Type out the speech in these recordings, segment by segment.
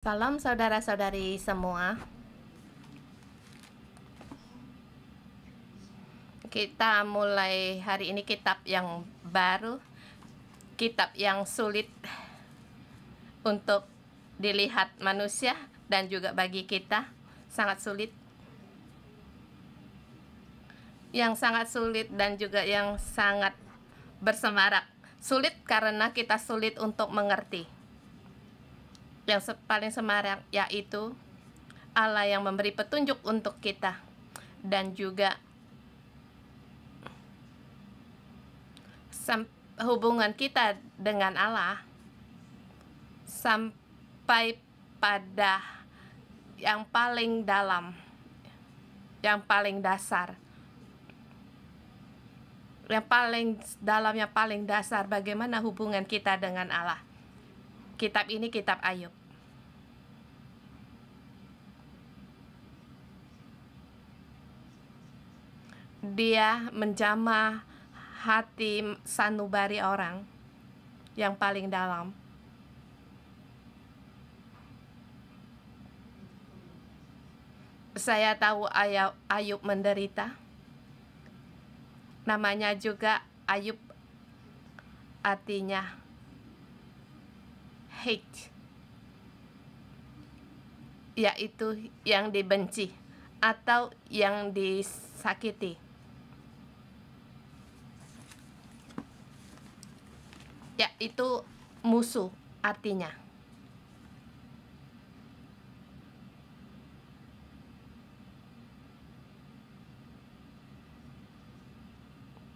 Salam saudara-saudari semua. Kita mulai hari ini kitab yang baru, kitab yang sulit untuk dilihat manusia dan juga bagi kita sangat sulit. Yang sangat sulit dan juga yang sangat bersemarak. Sulit karena kita sulit untuk mengerti. Yang paling semarak yaitu Allah yang memberi petunjuk untuk kita dan juga hubungan kita dengan Allah sampai pada yang paling dalam, yang paling dasar, yang paling dalam, yang paling dasar, bagaimana hubungan kita dengan Allah. Kitab ini kitab Ayub. Dia menjamah hati sanubari orang yang paling dalam. Saya tahu Ayub menderita. Namanya juga Ayub, artinya hate, yaitu yang dibenci atau yang disakiti. Yaitu musuh artinya.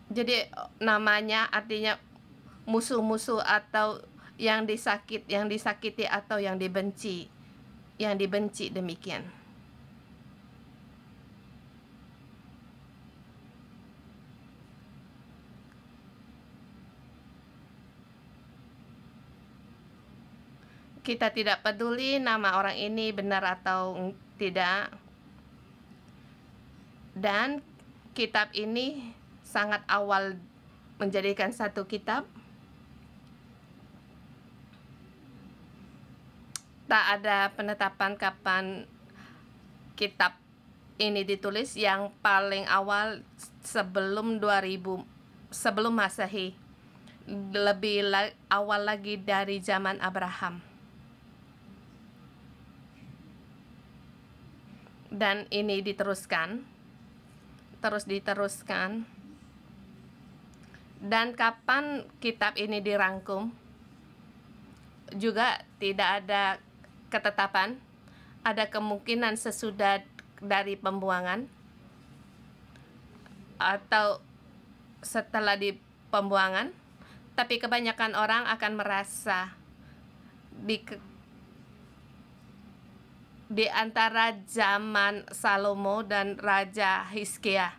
Jadi namanya artinya musuh-musuh atau yang disakiti atau yang dibenci. Yang dibenci demikian. Kita tidak peduli nama orang ini benar atau tidak. Dan kitab ini sangat awal menjadikan satu kitab. Tak ada penetapan kapan kitab ini ditulis. Yang paling awal sebelum 2000, sebelum Masehi. Lebih awal lagi dari zaman Abraham. Dan ini diteruskan, terus diteruskan. Dan kapan kitab ini dirangkum juga tidak ada ketetapan. Ada kemungkinan sesudah dari pembuangan atau setelah di pembuangan. Tapi kebanyakan orang akan merasa di antara zaman Salomo dan Raja Hizkia,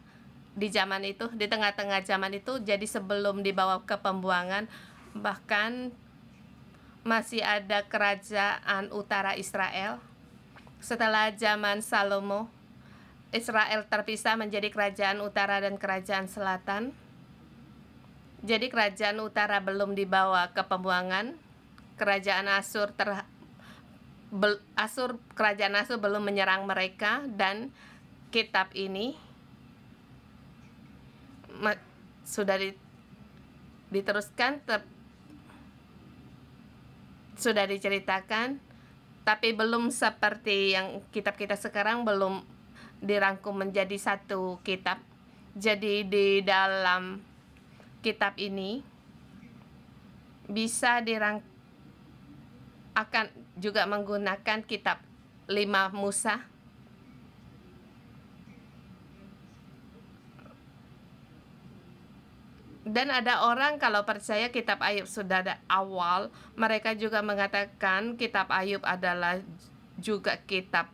di zaman itu, di tengah-tengah zaman itu, jadi sebelum dibawa ke pembuangan, bahkan masih ada kerajaan utara Israel. Setelah zaman Salomo, Israel terpisah menjadi kerajaan utara dan kerajaan selatan. Jadi kerajaan utara belum dibawa ke pembuangan. Kerajaan kerajaan Asur belum menyerang mereka, dan kitab ini sudah diteruskan, sudah diceritakan, tapi belum seperti yang kitab kita sekarang, belum dirangkum menjadi satu kitab. Jadi di dalam kitab ini bisa akan juga menggunakan kitab 5 Musa. Dan ada orang kalau percaya kitab Ayub sudah ada awal, mereka juga mengatakan kitab Ayub adalah juga kitab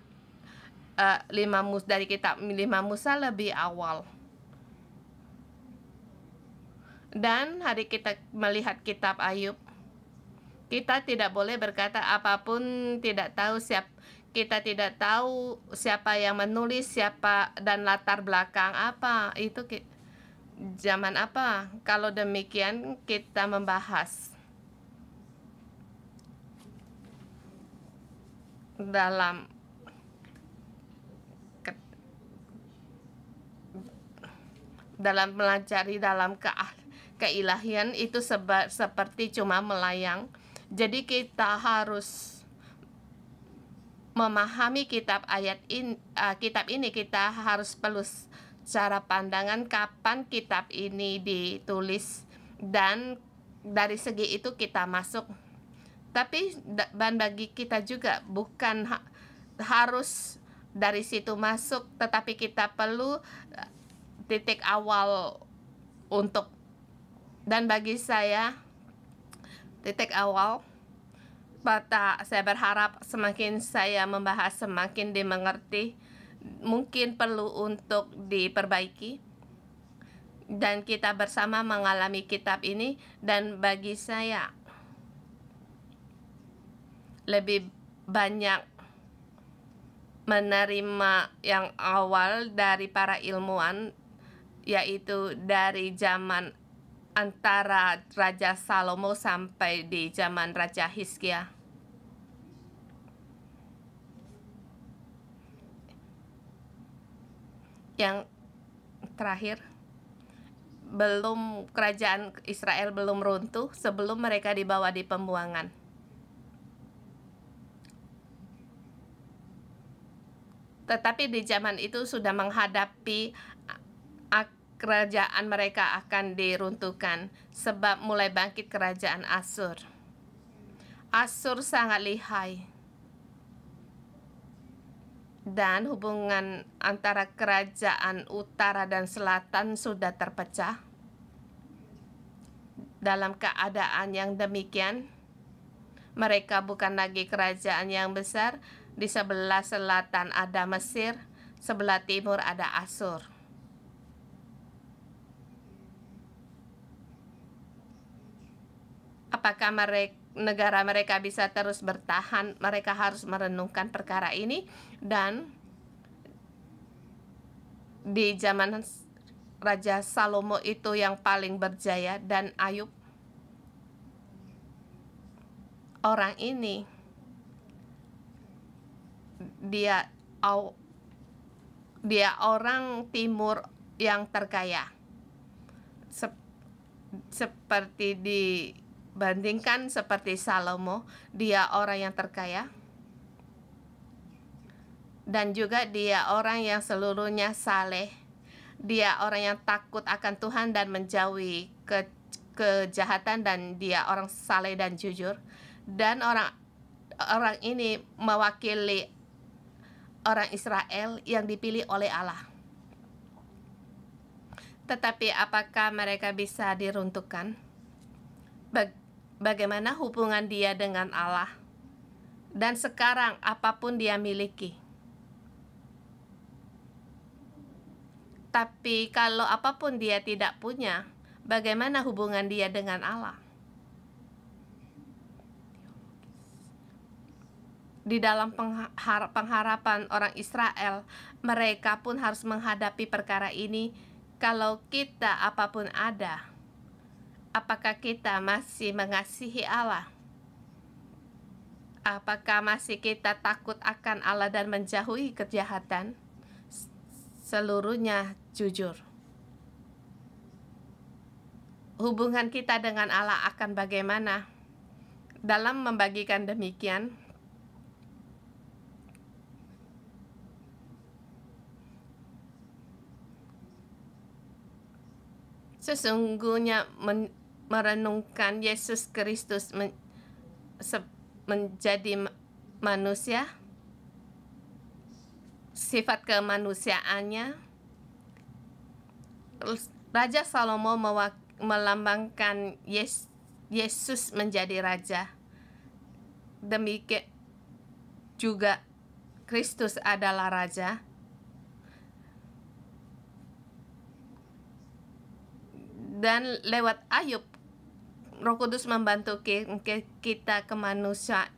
5 Musa, dari kitab 5 Musa lebih awal. Dan hari kita melihat kitab Ayub, kita tidak boleh berkata apapun, kita tidak tahu siapa yang menulis, siapa dan latar belakang apa, itu zaman apa. Kalau demikian kita membahas dalam melajari dalam keilahian itu seperti cuma melayang. Jadi kita harus memahami kitab ini, kita harus perlu cara pandangan kapan kitab ini ditulis, dan dari segi itu kita masuk. Tapi bagi kita juga bukan harus dari situ masuk, tetapi kita perlu titik awal untuk, dan bagi saya titik awal, saya berharap semakin saya membahas semakin dimengerti, mungkin perlu untuk diperbaiki, dan kita bersama mengalami kitab ini. Dan bagi saya lebih banyak menerima yang awal dari para ilmuwan, yaitu dari zaman antara Raja Salomo sampai di zaman Raja Hizkia. Yang terakhir, kerajaan Israel belum runtuh sebelum mereka dibawa di pembuangan. Tetapi di zaman itu sudah menghadapi kerajaan mereka akan diruntuhkan, sebab mulai bangkit kerajaan Asyur. Asyur sangat lihai, dan hubungan antara kerajaan utara dan selatan sudah terpecah. Dalam keadaan yang demikian, mereka bukan lagi kerajaan yang besar. Di sebelah selatan ada Mesir, sebelah timur ada Asyur. Apakah negara mereka bisa terus bertahan? Mereka harus merenungkan perkara ini. Dan di zaman Raja Salomo itu yang paling berjaya, dan Ayub, orang ini dia orang timur yang terkaya. Seperti dibandingkan seperti Salomo, dia orang yang terkaya, dan juga dia orang yang seluruhnya saleh. Dia orang yang takut akan Tuhan dan menjauhi kejahatan, dan dia orang saleh dan jujur. Dan orang ini mewakili orang Israel yang dipilih oleh Allah. Tetapi apakah mereka bisa diruntuhkan? Bagaimana hubungan dia dengan Allah? Dan sekarang apapun dia miliki. Tapi kalau apapun dia tidak punya, bagaimana hubungan dia dengan Allah? Di dalam pengharapan orang Israel, mereka pun harus menghadapi perkara ini. Kalau kita apapun ada, apakah kita masih mengasihi Allah? Apakah masih kita takut akan Allah dan menjauhi kejahatan? Seluruhnya jujur. Hubungan kita dengan Allah akan bagaimana? Dalam membagikan demikian, sesungguhnya merenungkan Yesus Kristus menjadi manusia, sifat kemanusiaannya. Raja Salomo melambangkan Yesus menjadi raja. Demikian juga Kristus adalah raja. Dan lewat Ayub, Roh Kudus membantu kita kemanusiaan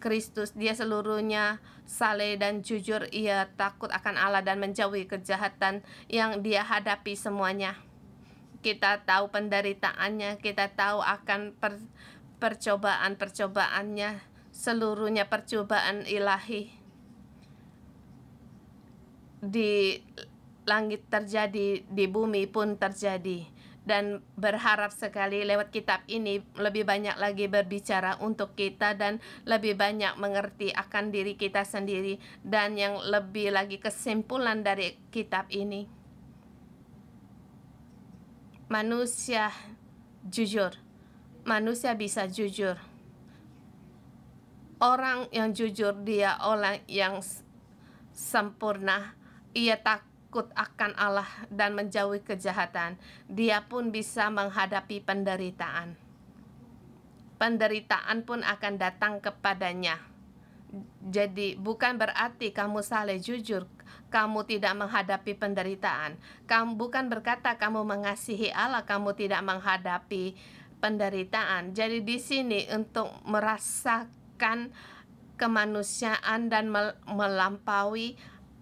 Kristus. Dia seluruhnya saleh dan jujur. Ia takut akan Allah dan menjauhi kejahatan yang dia hadapi semuanya. Kita tahu penderitaannya, kita tahu akan percobaan-percobaannya. seluruhnya percobaan ilahi di langit terjadi, di bumi pun terjadi. Dan berharap sekali lewat kitab ini lebih banyak lagi berbicara untuk kita dan lebih banyak mengerti akan diri kita sendiri. Dan yang lebih lagi kesimpulan dari kitab ini, manusia jujur. Manusia bisa jujur. Orang yang jujur, dia orang yang sempurna. Ia takut akan Allah dan menjauhi kejahatan. Dia pun bisa menghadapi penderitaan. Penderitaan pun akan datang kepadanya. Jadi bukan berarti kamu salah jujur, kamu tidak menghadapi penderitaan. Kamu bukan berkata kamu mengasihi Allah, kamu tidak menghadapi penderitaan. Jadi di sini untuk merasakan kemanusiaan dan melampaui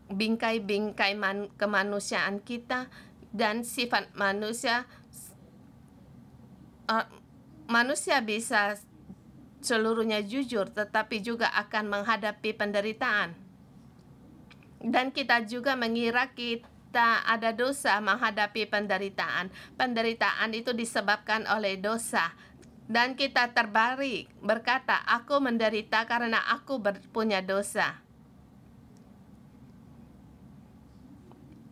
bingkai-bingkai kemanusiaan kita dan sifat manusia. Manusia bisa seluruhnya jujur, tetapi juga akan menghadapi penderitaan. Dan kita juga mengira kita ada dosa menghadapi penderitaan. Penderitaan itu disebabkan oleh dosa. Dan kita terbalik berkata, aku menderita karena aku punya dosa.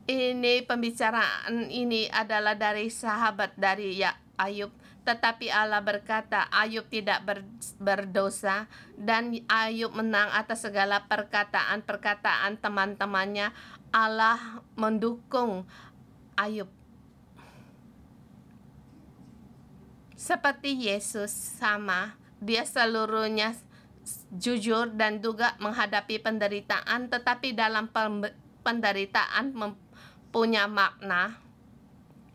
Ini pembicaraan ini adalah dari sahabat dari Ayub. Tetapi Allah berkata, Ayub tidak berdosa, dan Ayub menang atas segala perkataan teman-temannya. Allah mendukung Ayub. Seperti Yesus sama, dia seluruhnya jujur dan juga menghadapi penderitaan, tetapi dalam penderitaan punya makna.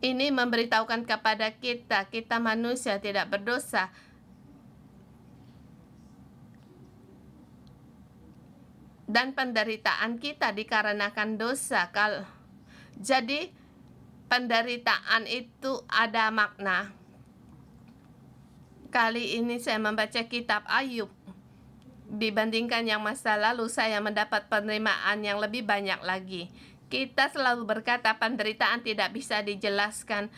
Ini memberitahukan kepada kita, kita manusia tidak berdosa. Dan penderitaan kita dikarenakan dosa. Jadi penderitaan itu ada makna. Kali ini saya membaca kitab Ayub. Dibandingkan yang masa lalu, saya mendapat penerimaan yang lebih banyak lagi. Kita selalu berkata penderitaan tidak bisa dijelaskan.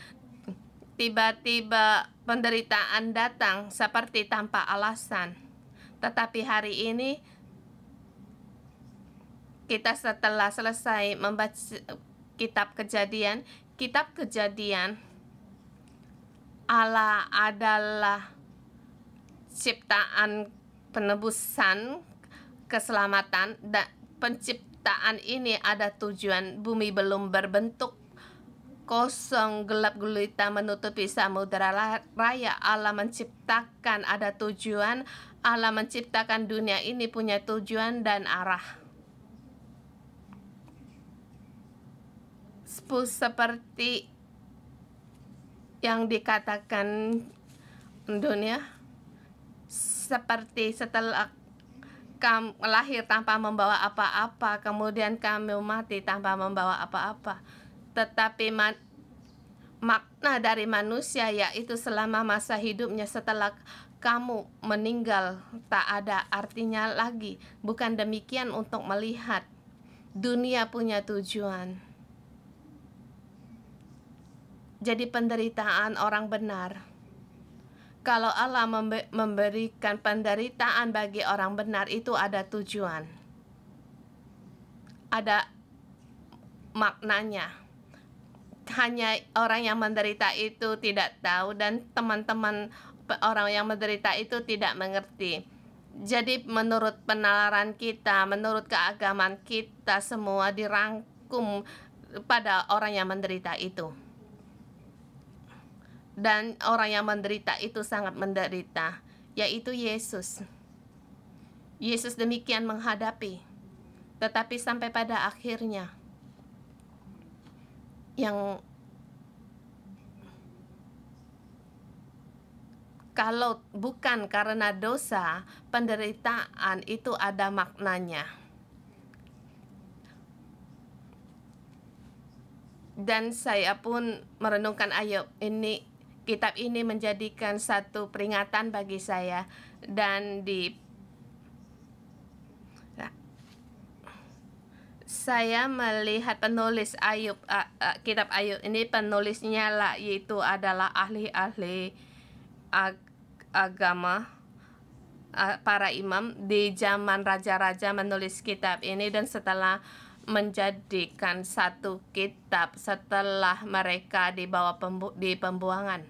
Tiba-tiba penderitaan datang seperti tanpa alasan. Tetapi hari ini kita setelah selesai membaca kitab Kejadian, Allah adalah ciptaan penebusan, keselamatan, dan penciptaan ini ada tujuan. Bumi belum berbentuk, kosong, gelap gulita menutupi samudera raya. Allah menciptakan, ada tujuan. Allah menciptakan dunia ini punya tujuan dan arah. Seperti yang dikatakan dunia, seperti setelah kamu lahir tanpa membawa apa-apa, kemudian kamu mati tanpa membawa apa-apa. Tetapi makna dari manusia yaitu selama masa hidupnya setelah kamu meninggal tak ada artinya lagi. Bukan demikian untuk melihat. Dunia punya tujuan. Jadi penderitaan orang benar. Kalau Allah memberikan penderitaan bagi orang benar, itu ada tujuan. Ada maknanya. Hanya orang yang menderita itu tidak tahu, dan teman-teman orang yang menderita itu tidak mengerti. Jadi menurut penalaran kita, menurut keagamaan kita, semua dirangkum pada orang yang menderita itu. Dan orang yang menderita itu sangat menderita, yaitu Yesus. Yesus demikian menghadapi, tetapi sampai pada akhirnya, yang kalau bukan karena dosa, penderitaan itu ada maknanya. Dan saya pun merenungkan Ayub ini. Kitab ini menjadikan satu peringatan bagi saya, dan di Saya melihat penulis Ayub, kitab Ayub ini penulisnya lah, yaitu adalah ahli-ahli agama, para imam di zaman raja-raja menulis kitab ini, dan setelah menjadikan satu kitab setelah mereka dibawa di pembuangan.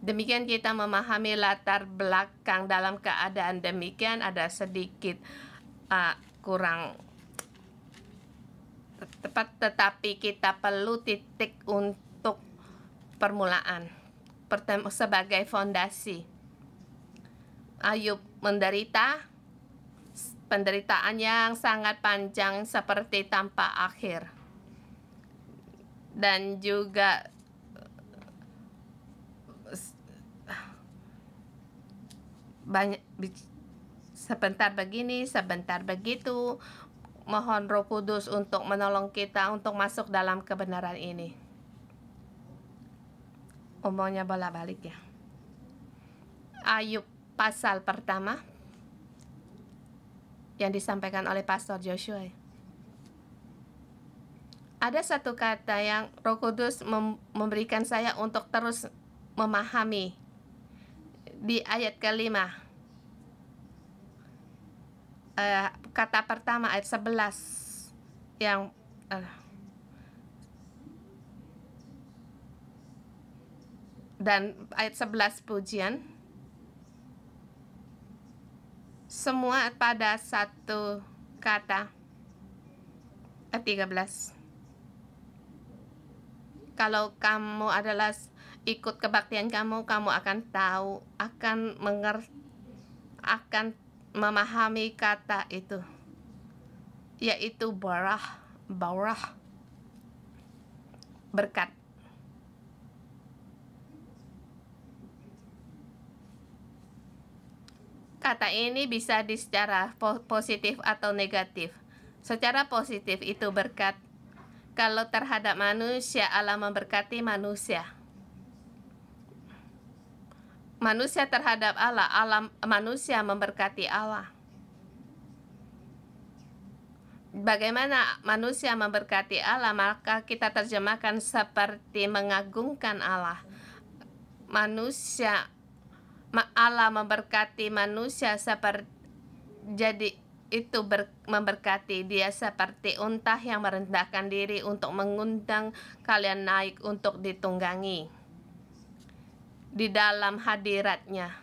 Demikian kita memahami latar belakang. Dalam keadaan demikian ada sedikit kurang tepat, tetapi kita perlu titik untuk permulaan sebagai fondasi. Ayub menderita penderitaan yang sangat panjang seperti tanpa akhir, dan juga banyak sebentar begini, sebentar begitu. Mohon Roh Kudus untuk menolong kita untuk masuk dalam kebenaran ini. Umumnya bolak-balik ya. Ayub pasal pertama yang disampaikan oleh Pastor Joshua. Ada satu kata yang Roh Kudus memberikan saya untuk terus memahami. Di ayat kelima, kata pertama ayat 11 yang dan ayat 11 pujian, semua pada satu kata. Ayat 13, kalau kamu adalah ikut kebaktian kamu, kamu akan tahu, akan memahami kata itu, yaitu barah, berkat. Kata ini bisa secara positif atau negatif. Secara positif itu berkat. Kalau terhadap manusia, Allah memberkati manusia. Manusia terhadap Allah, manusia memberkati Allah. Bagaimana manusia memberkati Allah? Maka kita terjemahkan seperti mengagungkan Allah. Allah memberkati manusia seperti, jadi itu memberkati dia seperti unta yang merendahkan diri untuk mengundang kalian naik untuk ditunggangi di dalam hadiratnya.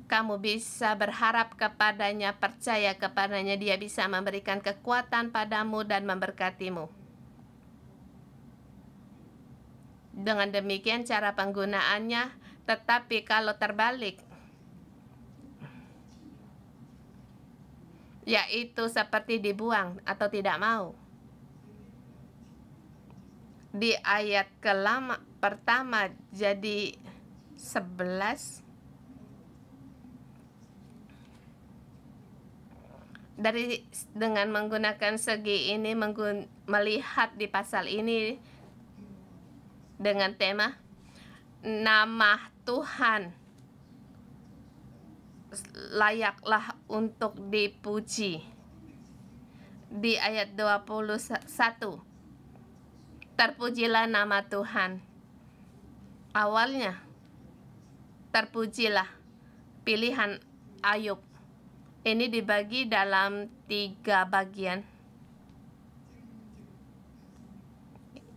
Kamu bisa berharap kepadanya, percaya kepadanya, dia bisa memberikan kekuatan padamu dan memberkatimu. Dengan demikian cara penggunaannya, tetapi kalau terbalik, yaitu seperti dibuang atau tidak mau. Di ayat pertama jadi 11, dengan menggunakan segi ini, melihat di pasal ini dengan tema nama Tuhan layaklah untuk dipuji. Di ayat 21, terpujilah nama Tuhan. Awalnya, terpujilah pilihan Ayub. Ini dibagi dalam 3 bagian.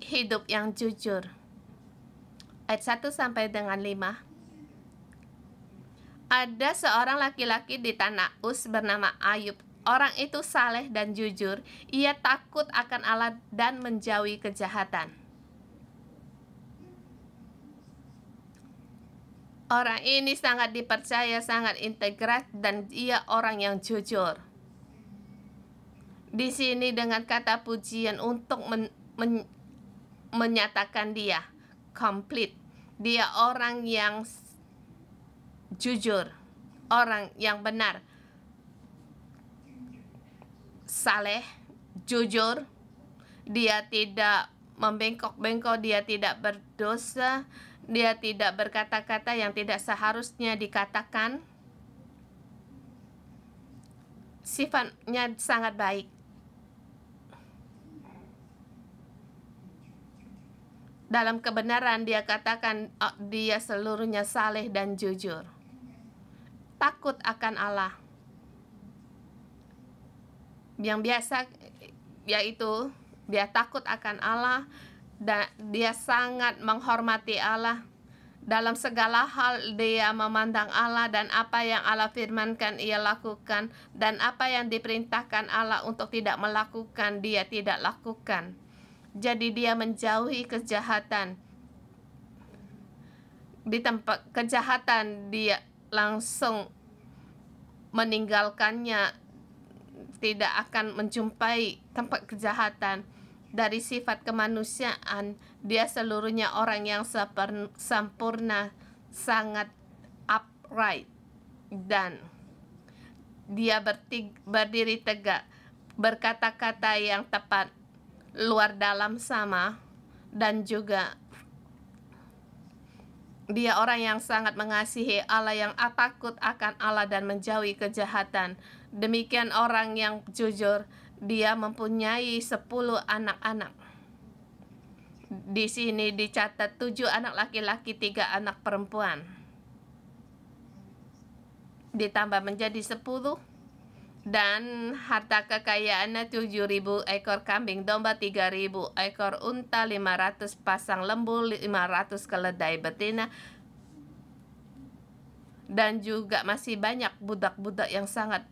Hidup yang jujur. Ayat 1 sampai dengan 5. Ada seorang laki-laki di tanah Uz bernama Ayub. Orang itu saleh dan jujur. Ia takut akan Allah dan menjauhi kejahatan. Orang ini sangat dipercaya, sangat integrat, dan ia orang yang jujur. Di sini dengan kata pujian untuk menyatakan dia complete. Dia orang yang jujur, orang yang benar, saleh, jujur. Dia tidak membengkok-bengkok, dia tidak berdosa, Dia tidak berkata-kata yang tidak seharusnya dikatakan. Sifatnya sangat baik. Dalam kebenaran dia katakan dia seluruhnya saleh dan jujur. Takut akan Allah. Yang biasa yaitu dia takut akan Allah dan dia sangat menghormati Allah. Dalam segala hal dia memandang Allah dan apa yang Allah firmankan ia lakukan, dan apa yang diperintahkan Allah untuk tidak melakukan dia tidak lakukan. Jadi dia menjauhi kejahatan. Di tempat kejahatan dia langsung meninggalkannya, tidak akan menjumpai tempat kejahatan. Dari sifat kemanusiaan, dia seluruhnya orang yang sempurna, sangat upright, dan dia berdiri tegak, berkata-kata yang tepat, luar dalam sama, dan juga dia orang yang sangat mengasihi Allah, yang takut akan Allah dan menjauhi kejahatan. Demikian orang yang jujur. Dia mempunyai 10 anak-anak. Di sini dicatat 7 anak laki-laki, 3 anak perempuan. Ditambah menjadi 10. Dan harta kekayaannya 7.000 ekor kambing domba, 3.000 ekor unta, 500 pasang lembu, 500 keledai betina. Dan juga masih banyak budak-budak yang sangat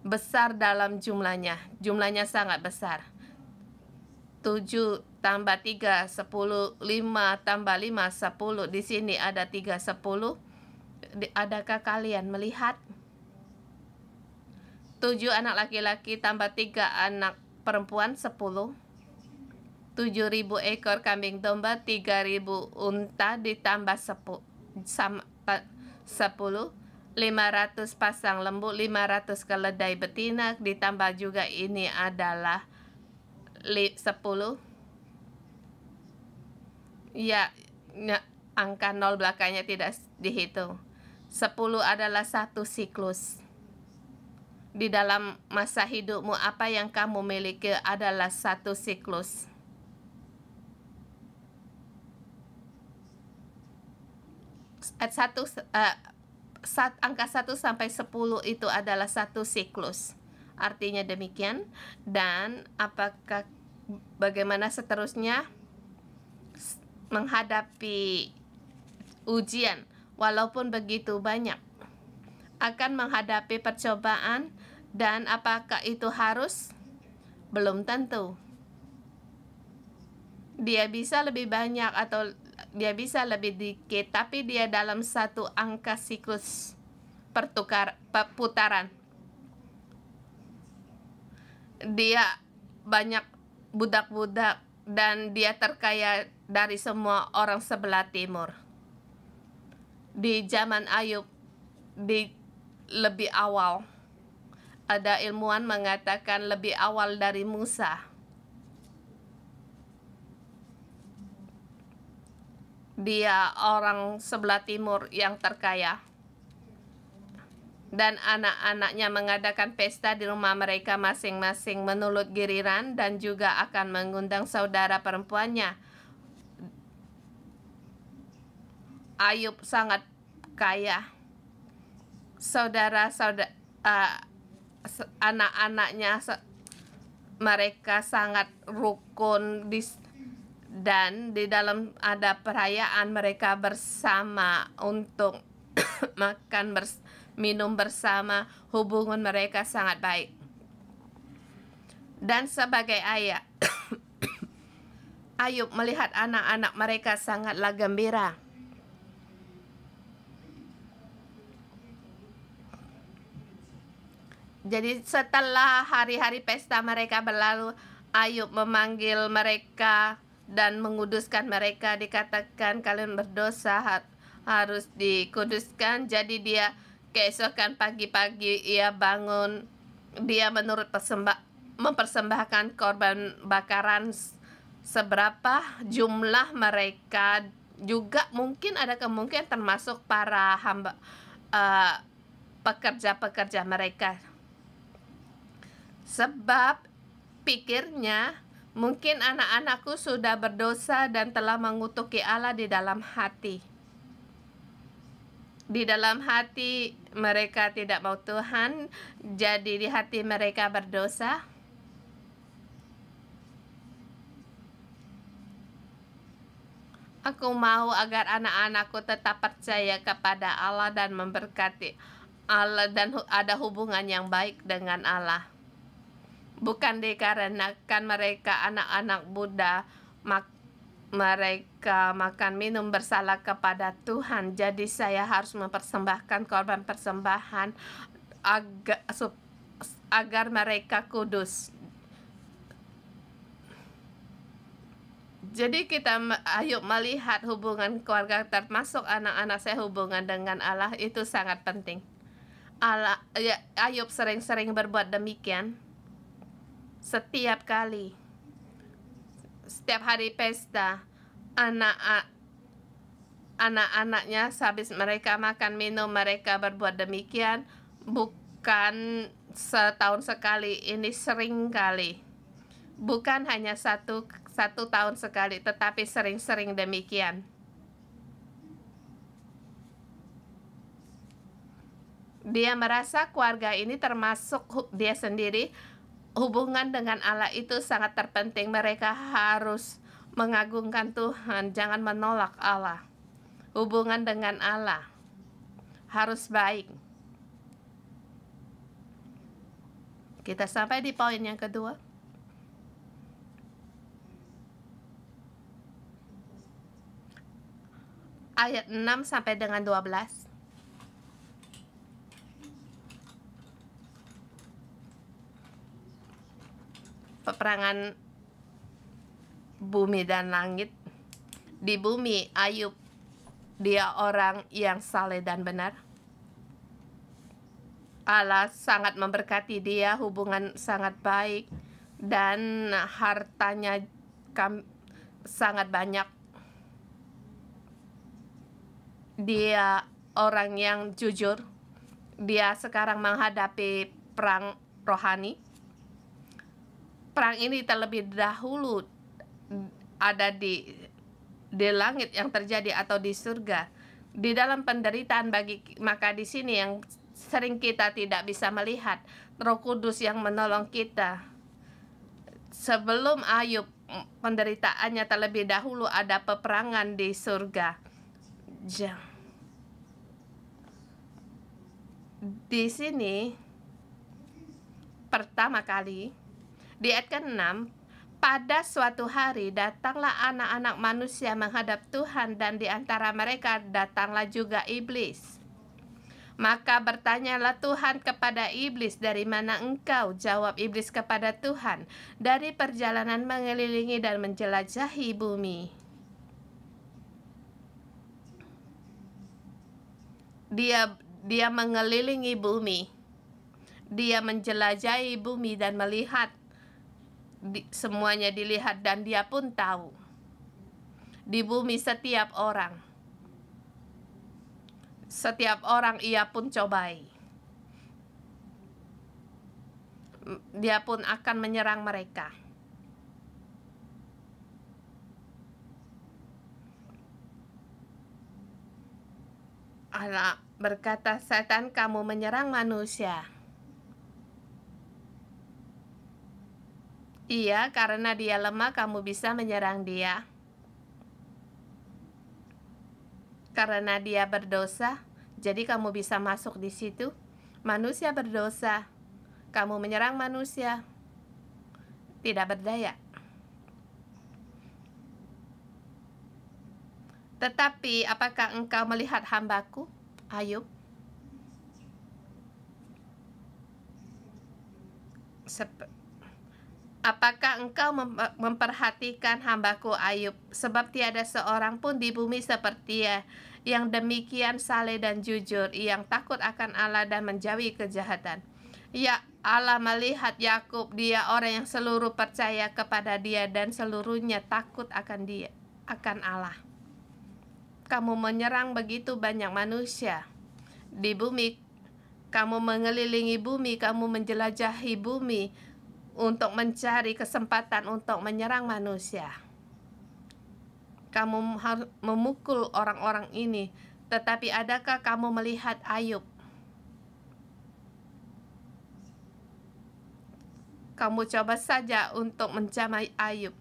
besar dalam jumlahnya. Jumlahnya sangat besar. 7 tambah 3, 10, 5 tambah 5, 10. Di sini ada 3, 10. Adakah kalian melihat? 7 anak laki-laki tambah 3 anak perempuan, 10. 7.000 ekor kambing domba, 3.000 unta ditambah 10. 500 pasang lembu, 500 keledai betina, ditambah juga ini adalah 10. Ya, angka 0 belakangnya tidak dihitung. 10 adalah 1 siklus. Di dalam masa hidupmu, apa yang kamu miliki adalah 1 siklus. Angka 1 sampai 10 itu adalah 1 siklus. Artinya demikian. Dan apakah bagaimana seterusnya menghadapi ujian, walaupun begitu banyak, akan menghadapi percobaan, dan apakah itu harus? Belum tentu. Dia bisa lebih banyak atau dia bisa lebih dikit, tapi dia dalam satu angka siklus putaran. Dia banyak budak-budak dan dia terkaya dari semua orang sebelah timur. Di zaman Ayub, di lebih awal, ada ilmuwan mengatakan lebih awal dari Musa. Dia orang sebelah timur yang terkaya. Dan anak-anaknya mengadakan pesta di rumah mereka masing-masing menurut giliran, dan juga akan mengundang saudara perempuannya. Ayub sangat kaya. Anak-anaknya mereka sangat rukun, dan di dalam ada perayaan mereka bersama untuk makan minum bersama. Hubungan mereka sangat baik. Dan sebagai ayah, Ayub melihat anak-anak mereka sangatlah gembira. Jadi setelah hari-hari pesta mereka berlalu, Ayub memanggil mereka dan menguduskan mereka. Dikatakan kalian berdosa, harus dikuduskan. Jadi dia keesokan pagi-pagi ia bangun, dia menurut mempersembahkan korban bakaran seberapa jumlah mereka juga mungkin ada kemungkinan termasuk para hamba pekerja-pekerja mereka. Sebab pikirnya mungkin anak-anakku sudah berdosa dan telah mengutuki Allah di dalam hati. Di dalam hati mereka tidak mau Tuhan, jadi di hati mereka berdosa. Aku mau agar anak-anakku tetap percaya kepada Allah dan memberkati Allah dan ada hubungan yang baik dengan Allah. Bukan dikarenakan mereka anak-anak muda, mereka makan minum bersalah kepada Tuhan. Jadi saya harus mempersembahkan korban persembahan agar mereka kudus. Jadi kita ayo melihat hubungan keluarga, termasuk anak-anak saya, hubungan dengan Allah itu sangat penting. Ayub sering-sering berbuat demikian. Setiap kali, setiap hari pesta, anak-anaknya habis mereka makan minum, mereka berbuat demikian. Bukan setahun sekali, ini sering kali. Bukan hanya satu tahun sekali, tetapi sering-sering demikian. Dia merasa keluarga ini termasuk dia sendiri. Hubungan dengan Allah itu sangat terpenting. Mereka harus mengagungkan Tuhan, jangan menolak Allah. Hubungan dengan Allah harus baik. Kita sampai di poin yang kedua. Ayat 6 sampai dengan 12. Peperangan bumi dan langit. Di bumi, Ayub, dia orang yang saleh dan benar. Allah sangat memberkati dia, hubungan sangat baik, dan hartanya sangat banyak. Dia orang yang jujur. Dia sekarang menghadapi perang rohani. Perang ini terlebih dahulu ada di langit yang terjadi atau di surga. Di dalam penderitaan maka di sini yang sering kita tidak bisa melihat Roh Kudus yang menolong kita. Sebelum Ayub, penderitaannya terlebih dahulu ada peperangan di surga. Di sini pertama kali di ayat ke-6, pada suatu hari datanglah anak-anak manusia menghadap Tuhan, dan di antara mereka datanglah juga iblis. Maka bertanyalah Tuhan kepada iblis, "Dari mana engkau?" Jawab iblis kepada Tuhan, "Dari perjalanan mengelilingi dan menjelajahi bumi." Dia mengelilingi bumi. Dia menjelajahi bumi dan melihat. Semuanya dilihat, dan dia pun tahu. Di bumi setiap orang ia pun cobai. Dia pun akan menyerang mereka. Allah berkata, "Setan, kamu menyerang manusia." Iya, karena dia lemah, kamu bisa menyerang dia. Karena dia berdosa, jadi kamu bisa masuk di situ. Manusia berdosa, kamu menyerang manusia, tidak berdaya. Tetapi apakah engkau melihat hambaku, Ayub? Apakah engkau memperhatikan hambaku Ayub? Sebab tiada seorang pun di bumi seperti dia, yang demikian saleh dan jujur, yang takut akan Allah dan menjauhi kejahatan. Ya, Allah melihat Yakub, dia orang yang seluruh percaya kepada dia dan seluruhnya takut akan dia, akan Allah. kamu menyerang begitu banyak manusia di bumi. Kamu mengelilingi bumi, kamu menjelajahi bumi untuk mencari kesempatan untuk menyerang manusia. Kamu harus memukul orang-orang ini. Tetapi adakah kamu melihat Ayub? Kamu coba saja untuk menjamah Ayub.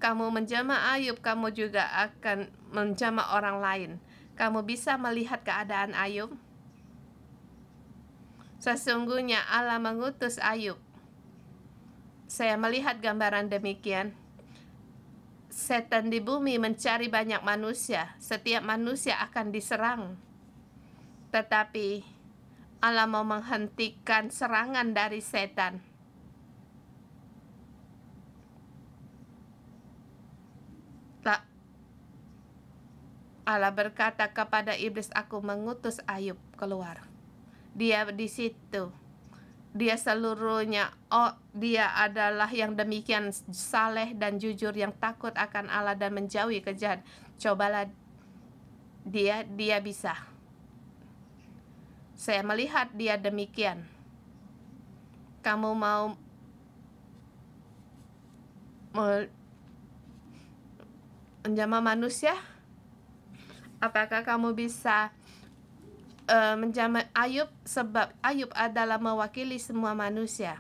Kamu menjamah Ayub, kamu juga akan menjamah orang lain. Kamu bisa melihat keadaan Ayub? Sesungguhnya Allah mengutus Ayub. Saya melihat gambaran demikian. Setan di bumi mencari banyak manusia. Setiap manusia akan diserang. Tetapi Allah mau menghentikan serangan dari setan. Allah berkata kepada iblis, aku mengutus Ayub keluar. Dia di situ. Dia seluruhnya, dia adalah yang demikian saleh dan jujur, yang takut akan Allah dan menjauhi kejahat. Cobalah dia bisa. Saya melihat dia demikian. Kamu mau menjamah manusia? Apakah kamu bisa menjamah Ayub? Sebab Ayub adalah mewakili semua manusia.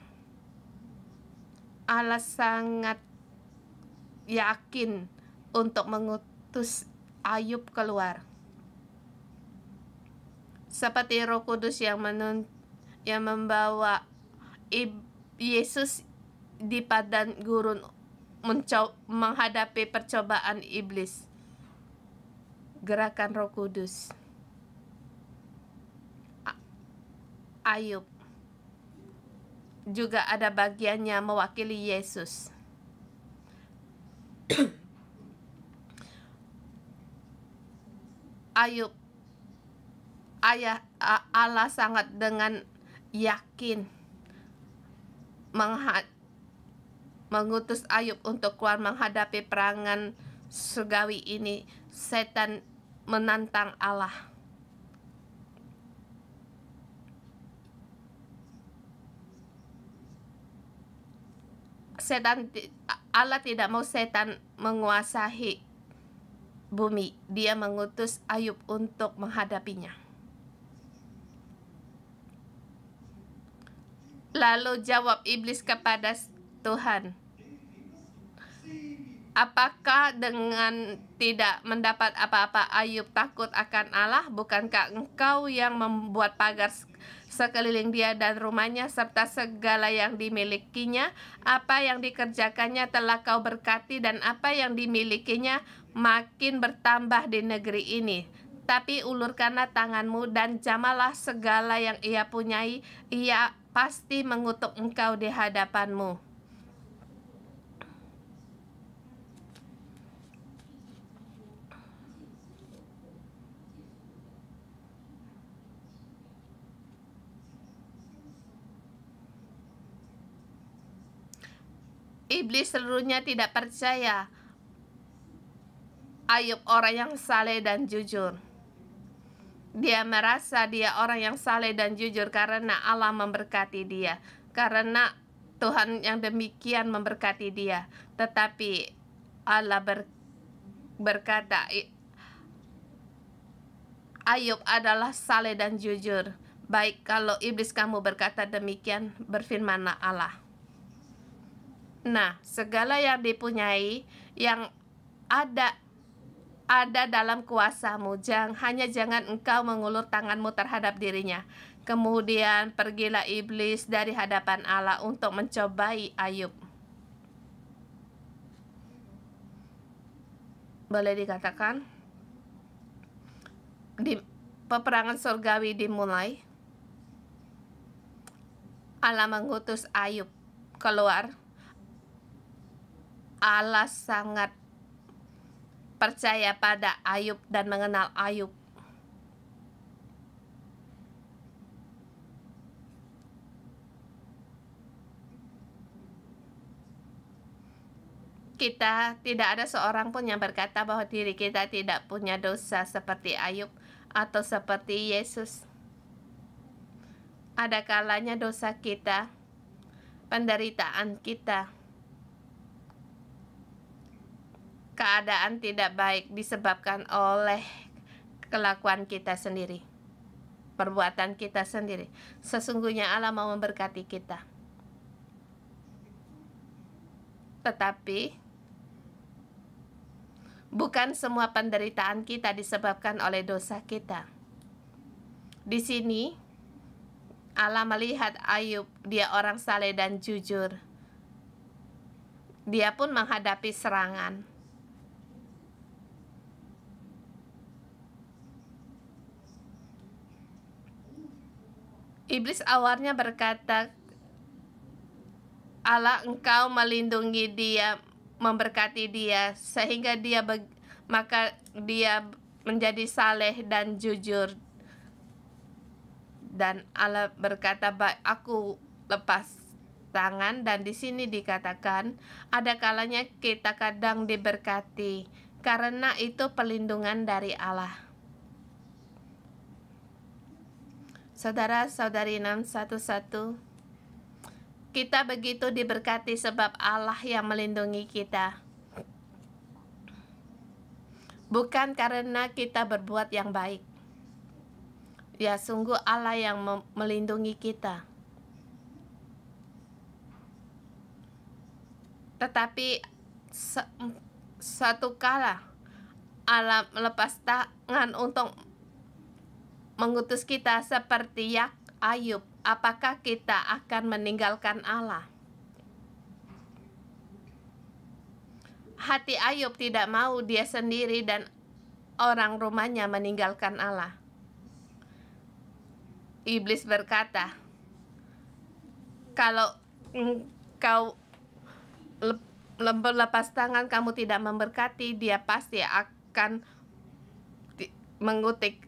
Allah sangat yakin untuk mengutus Ayub keluar. Seperti Roh Kudus yang membawa Yesus di padang gurun menghadapi percobaan iblis. Gerakan Roh Kudus. Ayub juga ada bagiannya mewakili Yesus. Ayub, Allah sangat dengan yakin mengutus Ayub untuk keluar menghadapi perangan surgawi ini. Setan menantang Allah. Allah tidak mau setan menguasai bumi. Dia mengutus Ayub untuk menghadapinya. Lalu jawab iblis kepada Tuhan, apakah dengan tidak mendapat apa-apa Ayub takut akan Allah? Bukankah engkau yang membuat pagar sekeliling dia dan rumahnya serta segala yang dimilikinya? Apa yang dikerjakannya telah kau berkati, dan apa yang dimilikinya makin bertambah di negeri ini. Tapi ulurkanlah tanganmu dan jamalah segala yang ia punyai. Ia pasti mengutuk engkau di hadapanmu. Iblis seluruhnya tidak percaya Ayub orang yang saleh dan jujur. Dia merasa dia orang yang saleh dan jujur karena Allah memberkati dia, karena Tuhan yang demikian memberkati dia. Tetapi Allah berkata, Ayub adalah saleh dan jujur. Baik, kalau iblis kamu berkata demikian, berfirmanlah Allah. Nah, segala yang dipunyai, yang ada dalam kuasamu, jangan engkau mengulur tanganmu terhadap dirinya. Kemudian pergilah iblis dari hadapan Allah untuk mencobai Ayub. Boleh dikatakan di peperangan surgawi dimulai. Allah mengutus Ayub keluar. Allah sangat percaya pada Ayub dan mengenal Ayub. kita tidak ada seorang pun yang berkata bahwa diri kita tidak punya dosa seperti Ayub atau seperti Yesus. Ada kalanya dosa kita, penderitaan kita, keadaan tidak baik disebabkan oleh kelakuan kita sendiri, perbuatan kita sendiri. Sesungguhnya Allah mau memberkati kita, tetapi bukan semua penderitaan kita disebabkan oleh dosa kita. Di sini Allah melihat Ayub, dia orang saleh dan jujur. Dia pun menghadapi serangan. Iblis awalnya berkata, Allah, engkau melindungi dia, memberkati dia, sehingga maka dia menjadi saleh dan jujur. Dan Allah berkata, baik, aku lepas tangan. Dan di sini dikatakan, ada kalanya kita kadang diberkati, karena itu perlindungan dari Allah. Saudara-saudari 611, kita begitu diberkati sebab Allah yang melindungi kita. Bukan karena kita berbuat yang baik. Ya, sungguh Allah yang melindungi kita. Tetapi suatu kala Allah melepas tangan untuk mengutus kita seperti Ayub. Apakah kita akan meninggalkan Allah? Hati Ayub tidak mau dia sendiri dan orang rumahnya meninggalkan Allah. Iblis berkata, kalau engkau lepas tangan, kamu tidak memberkati, dia pasti akan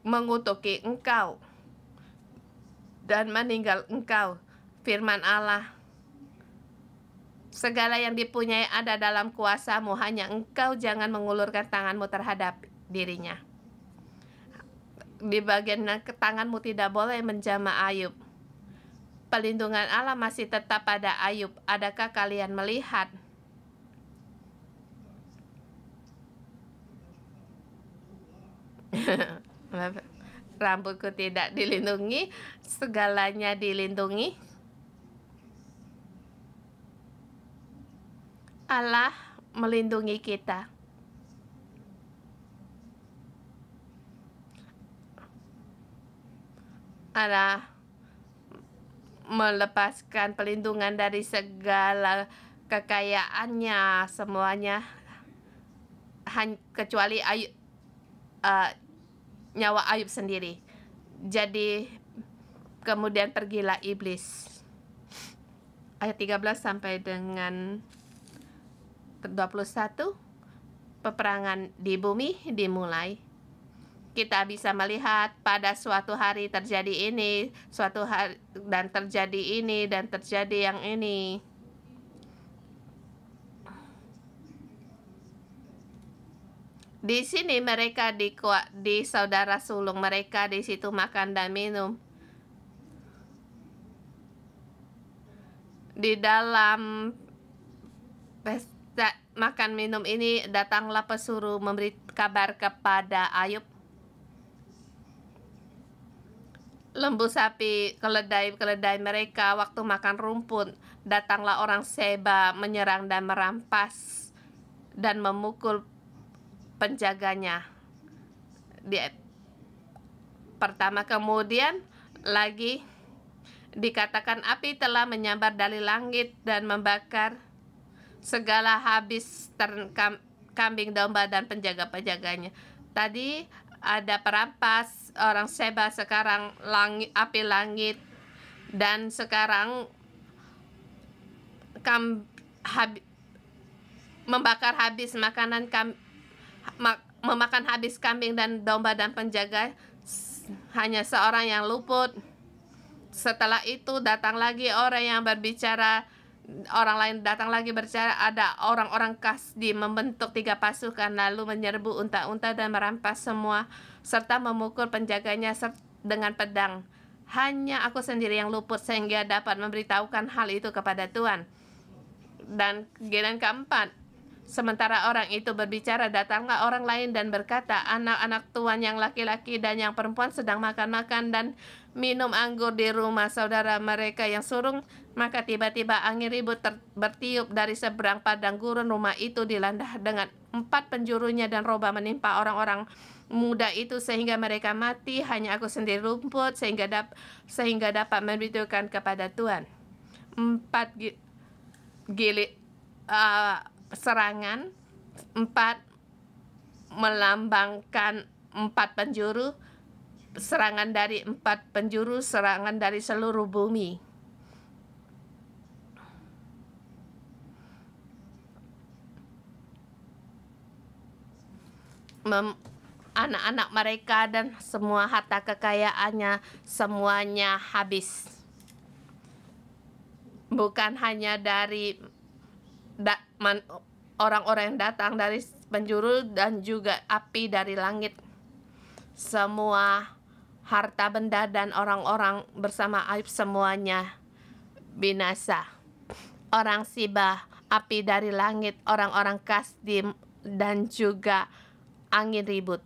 mengutuki engkau dan meninggal engkau. Firman Allah, segala yang dipunyai ada dalam kuasamu, hanya engkau jangan mengulurkan tanganmu terhadap dirinya. Di bagian tanganmu tidak boleh menjamah Ayub. Perlindungan Allah masih tetap pada Ayub. Adakah kalian melihat? Rambutku tidak dilindungi, segalanya dilindungi. Allah melindungi kita. Allah melepaskan perlindungan dari segala kekayaannya, semuanya, kecuali nyawa Ayub sendiri. Jadi kemudian pergilah iblis. Ayat 13 sampai dengan 21, peperangan di bumi dimulai. Kita bisa melihat pada suatu hari terjadi ini, suatu hari dan terjadi ini, dan terjadi yang ini. Di sini mereka di saudara sulung mereka di situ makan dan minum. Di dalam pesta makan minum ini datanglah pesuruh memberi kabar kepada Ayub. Lembu sapi, keledai mereka waktu makan rumput. Datanglah orang Seba menyerang dan merampas dan memukul penjaganya. Pertama, kemudian lagi dikatakan api telah menyambar dari langit dan membakar segala habis kambing domba dan penjaga-penjaganya. Tadi ada perampas orang Seba, sekarang api langit, dan sekarang membakar habis makanan memakan habis kambing dan domba dan penjaga. Hanya seorang yang luput. Setelah itu datang lagi orang yang berbicara Orang lain datang lagi berbicara, ada orang-orang Kasdi membentuk 3 pasukan lalu menyerbu unta-unta dan merampas semua serta memukul penjaganya dengan pedang. Hanya aku sendiri yang luput sehingga dapat memberitahukan hal itu kepada Tuhan. Dan kejadian keempat, sementara orang itu berbicara, datanglah orang lain dan berkata, anak-anak Tuhan yang laki-laki dan yang perempuan sedang makan-makan dan minum anggur di rumah saudara mereka yang surung. Maka tiba-tiba angin ribut bertiup dari seberang padang gurun. Rumah itu dilanda dengan 4 penjurunya dan roba menimpa orang-orang muda itu sehingga mereka mati. Hanya aku sendiri luput sehingga dapat memberitahukan kepada Tuhan. 4 serangan, 4 melambangkan 4 penjuru, serangan dari 4 penjuru, serangan dari seluruh bumi. Anak-anak mereka dan semua harta kekayaannya semuanya habis. Bukan hanya dari orang-orang yang datang dari penjuru dan juga api dari langit. Semua harta benda dan orang-orang bersama Ayub semuanya binasa. Orang Siba, api dari langit, orang-orang Kasdim dan juga angin ribut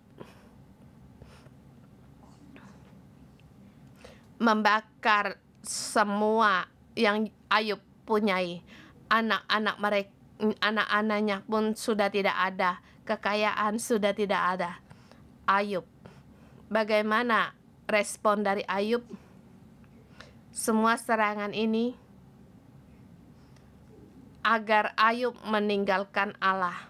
membakar semua yang Ayub punyai. Anak-anaknya pun sudah tidak ada, kekayaan sudah tidak ada. Ayub, bagaimana respon dari Ayub? Semua serangan ini agar Ayub meninggalkan Allah.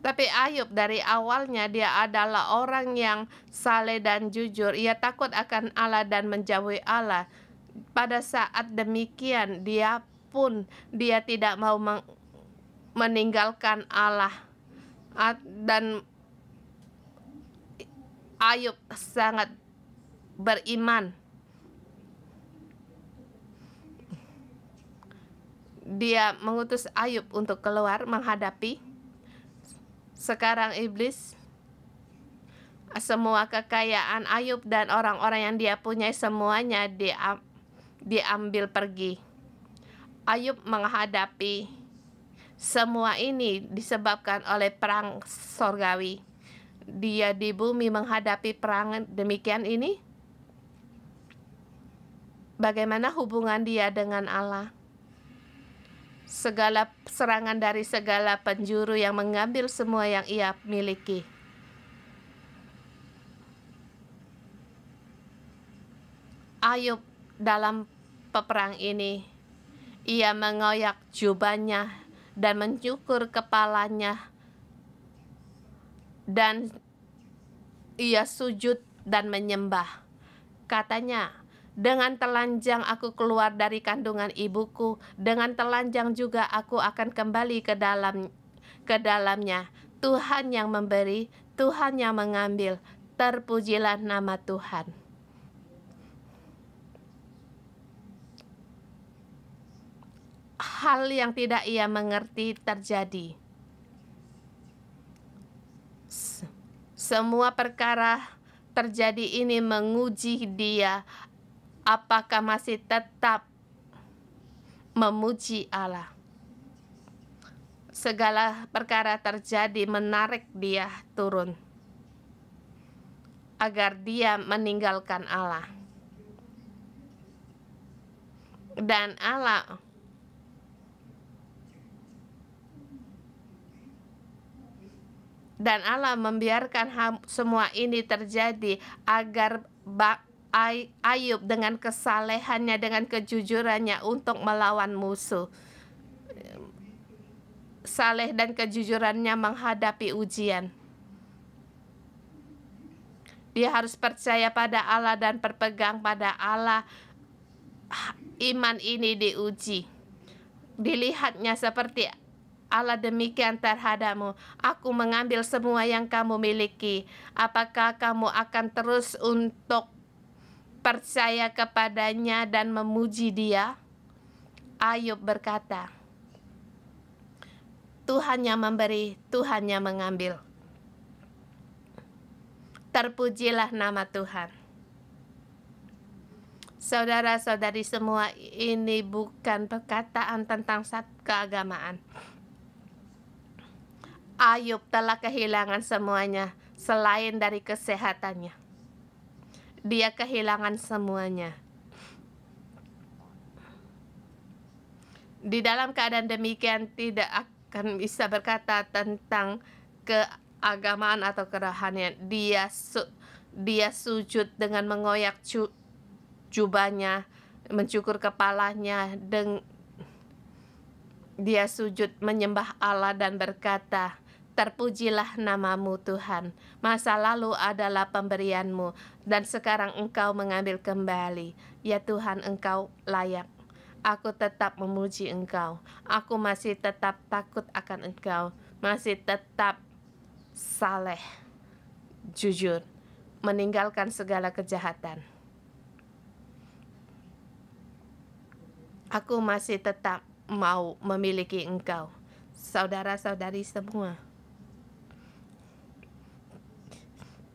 Tapi Ayub dari awalnya dia adalah orang yang saleh dan jujur. Ia takut akan Allah dan menjauhi Allah. Pada saat demikian dia tidak mau meninggalkan Allah. Dan Ayub sangat beriman. Dia mengutus Ayub untuk keluar menghadapi sekarang iblis. Semua kekayaan Ayub dan orang-orang yang dia punya semuanya diambil pergi. Ayub menghadapi semua ini disebabkan oleh perang sorgawi. Dia di bumi menghadapi perang demikian ini. Bagaimana hubungan dia dengan Allah? Segala serangan dari segala penjuru yang mengambil semua yang ia miliki. Ayub dalam peperang ini, ia mengoyak jubahnya dan mencukur kepalanya, dan ia sujud dan menyembah. Katanya, dengan telanjang aku keluar dari kandungan ibuku, dengan telanjang juga aku akan kembali ke dalamnya. Tuhan yang memberi, Tuhan yang mengambil, terpujilah nama Tuhan. Hal yang tidak ia mengerti terjadi. Semua perkara terjadi ini menguji dia. Apakah masih tetap memuji Allah? Segala perkara terjadi menarik dia turun agar dia meninggalkan Allah. Dan Allah membiarkan semua ini terjadi agar Ayub dengan kesalehannya, dengan kejujurannya untuk melawan musuh. Saleh dan kejujurannya menghadapi ujian. Dia harus percaya pada Allah dan berpegang pada Allah. Iman ini diuji. dilihatnya seperti Allah demikian terhadapmu. Aku mengambil semua yang kamu miliki. Apakah kamu akan terus untuk percaya kepadanya dan memuji Dia? Ayub berkata, Tuhan yang memberi, Tuhan yang mengambil. Terpujilah nama Tuhan. Saudara-saudari semua, ini bukan perkataan tentang keagamaan. Ayub telah kehilangan semuanya selain dari kesehatannya. Dia kehilangan semuanya. Di dalam keadaan demikian tidak akan bisa berkata tentang keagamaan atau kerohanian. Dia sujud dengan mengoyak jubahnya, mencukur kepalanya, dia sujud menyembah Allah dan berkata, terpujilah namamu Tuhan. Masa lalu adalah pemberianmu, dan sekarang engkau mengambil kembali. Ya Tuhan, engkau layak. Aku tetap memuji engkau. Aku masih tetap takut akan engkau. Masih tetap saleh, jujur, meninggalkan segala kejahatan. Aku masih tetap mau memiliki engkau. Saudara-saudari semua,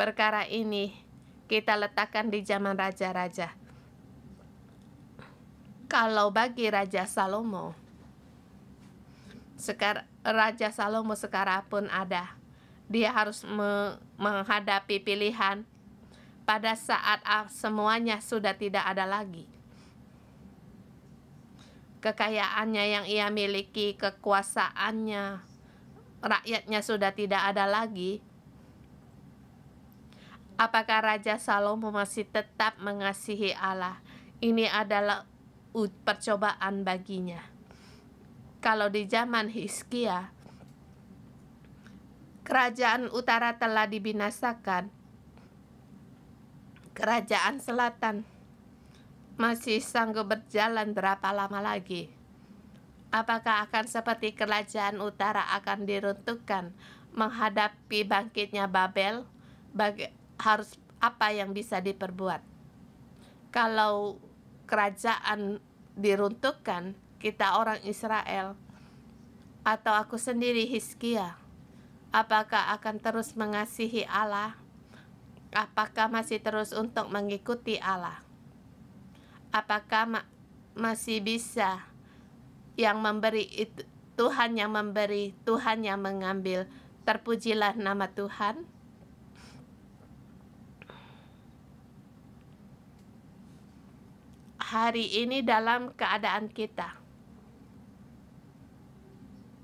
perkara ini kita letakkan di zaman raja-raja. Kalau bagi Raja Salomo, Raja Salomo sekarang pun ada. Dia harus menghadapi pilihan pada saat semuanya sudah tidak ada lagi. Kekayaannya yang ia miliki, kekuasaannya, rakyatnya sudah tidak ada lagi. Apakah Raja Salomo masih tetap mengasihi Allah? Ini adalah percobaan baginya. Kalau di zaman Hizkia, kerajaan utara telah dibinasakan, kerajaan selatan masih sanggup berjalan berapa lama lagi? Apakah akan seperti kerajaan utara akan diruntuhkan menghadapi bangkitnya Babel? Harus apa yang bisa diperbuat? Kalau kerajaan diruntuhkan, kita orang Israel atau aku sendiri Hizkia, apakah akan terus mengasihi Allah? Apakah masih terus untuk mengikuti Allah? Apakah masih bisa yang memberi itu Tuhan, yang memberi, Tuhan yang mengambil? Terpujilah nama Tuhan. Hari ini dalam keadaan kita,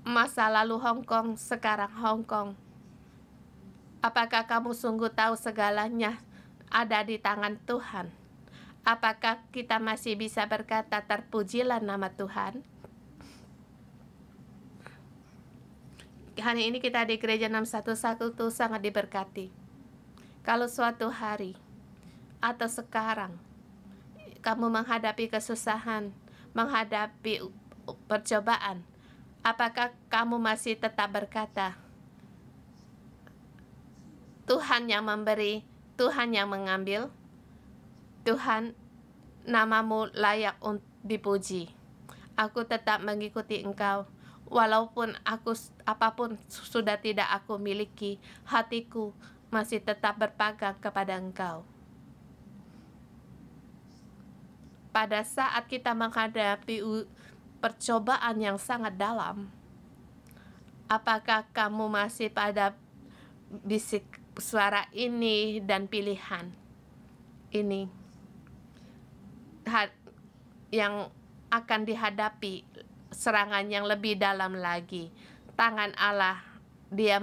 masa lalu Hong Kong, sekarang Hong Kong, apakah kamu sungguh tahu segalanya ada di tangan Tuhan? Apakah kita masih bisa berkata terpujilah nama Tuhan? Hari ini kita di Gereja 611 itu sangat diberkati. Kalau suatu hari atau sekarang kamu menghadapi kesusahan, menghadapi percobaan, apakah kamu masih tetap berkata, Tuhan yang memberi, Tuhan yang mengambil, Tuhan, namamu layak untuk dipuji. Aku tetap mengikuti engkau, walaupun apapun sudah tidak aku miliki, hatiku masih tetap berpegang kepada engkau. Pada saat kita menghadapi percobaan yang sangat dalam, apakah kamu masih pada bisik suara ini dan pilihan ini yang akan dihadapi serangan yang lebih dalam lagi? Tangan Allah, Dia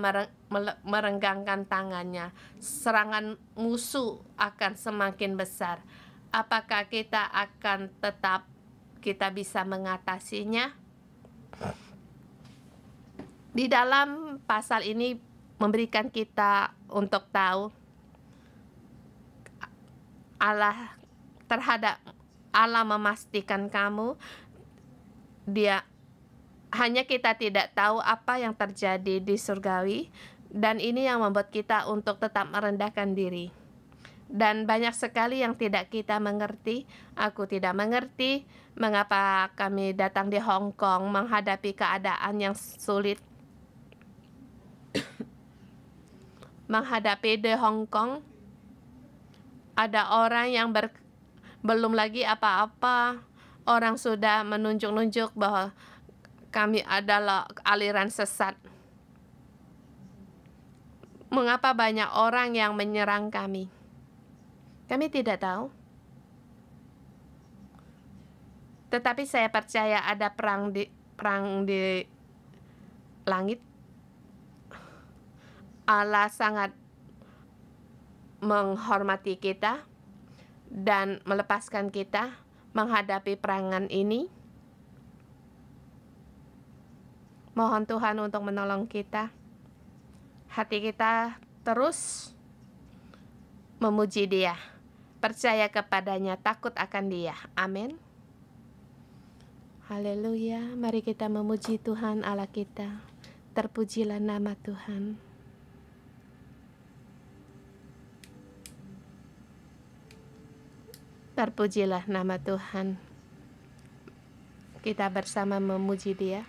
merenggangkan tangannya. Serangan musuh akan semakin besar. Apakah kita akan tetap bisa mengatasinya? Di dalam pasal ini memberikan kita untuk tahu Allah memastikan kamu, Dia hanya kita tidak tahu apa yang terjadi di surgawi, dan ini yang membuat kita untuk tetap merendahkan diri. Dan banyak sekali yang tidak kita mengerti. Aku tidak mengerti mengapa kami datang di Hong Kong menghadapi keadaan yang sulit. Menghadapi di Hong Kong, ada orang yang belum lagi apa-apa, orang sudah menunjuk-nunjuk bahwa kami adalah aliran sesat. Mengapa banyak orang yang menyerang kami? Kami tidak tahu. Tetapi saya percaya ada perang di langit. Allah sangat menghormati kita dan melepaskan kita menghadapi perangan ini. Mohon Tuhan untuk menolong kita. Hati kita terus memuji Dia, percaya kepadanya, takut akan Dia. Amin. Haleluya. Mari kita memuji Tuhan Allah kita. Terpujilah nama Tuhan. Terpujilah nama Tuhan. Kita bersama memuji Dia.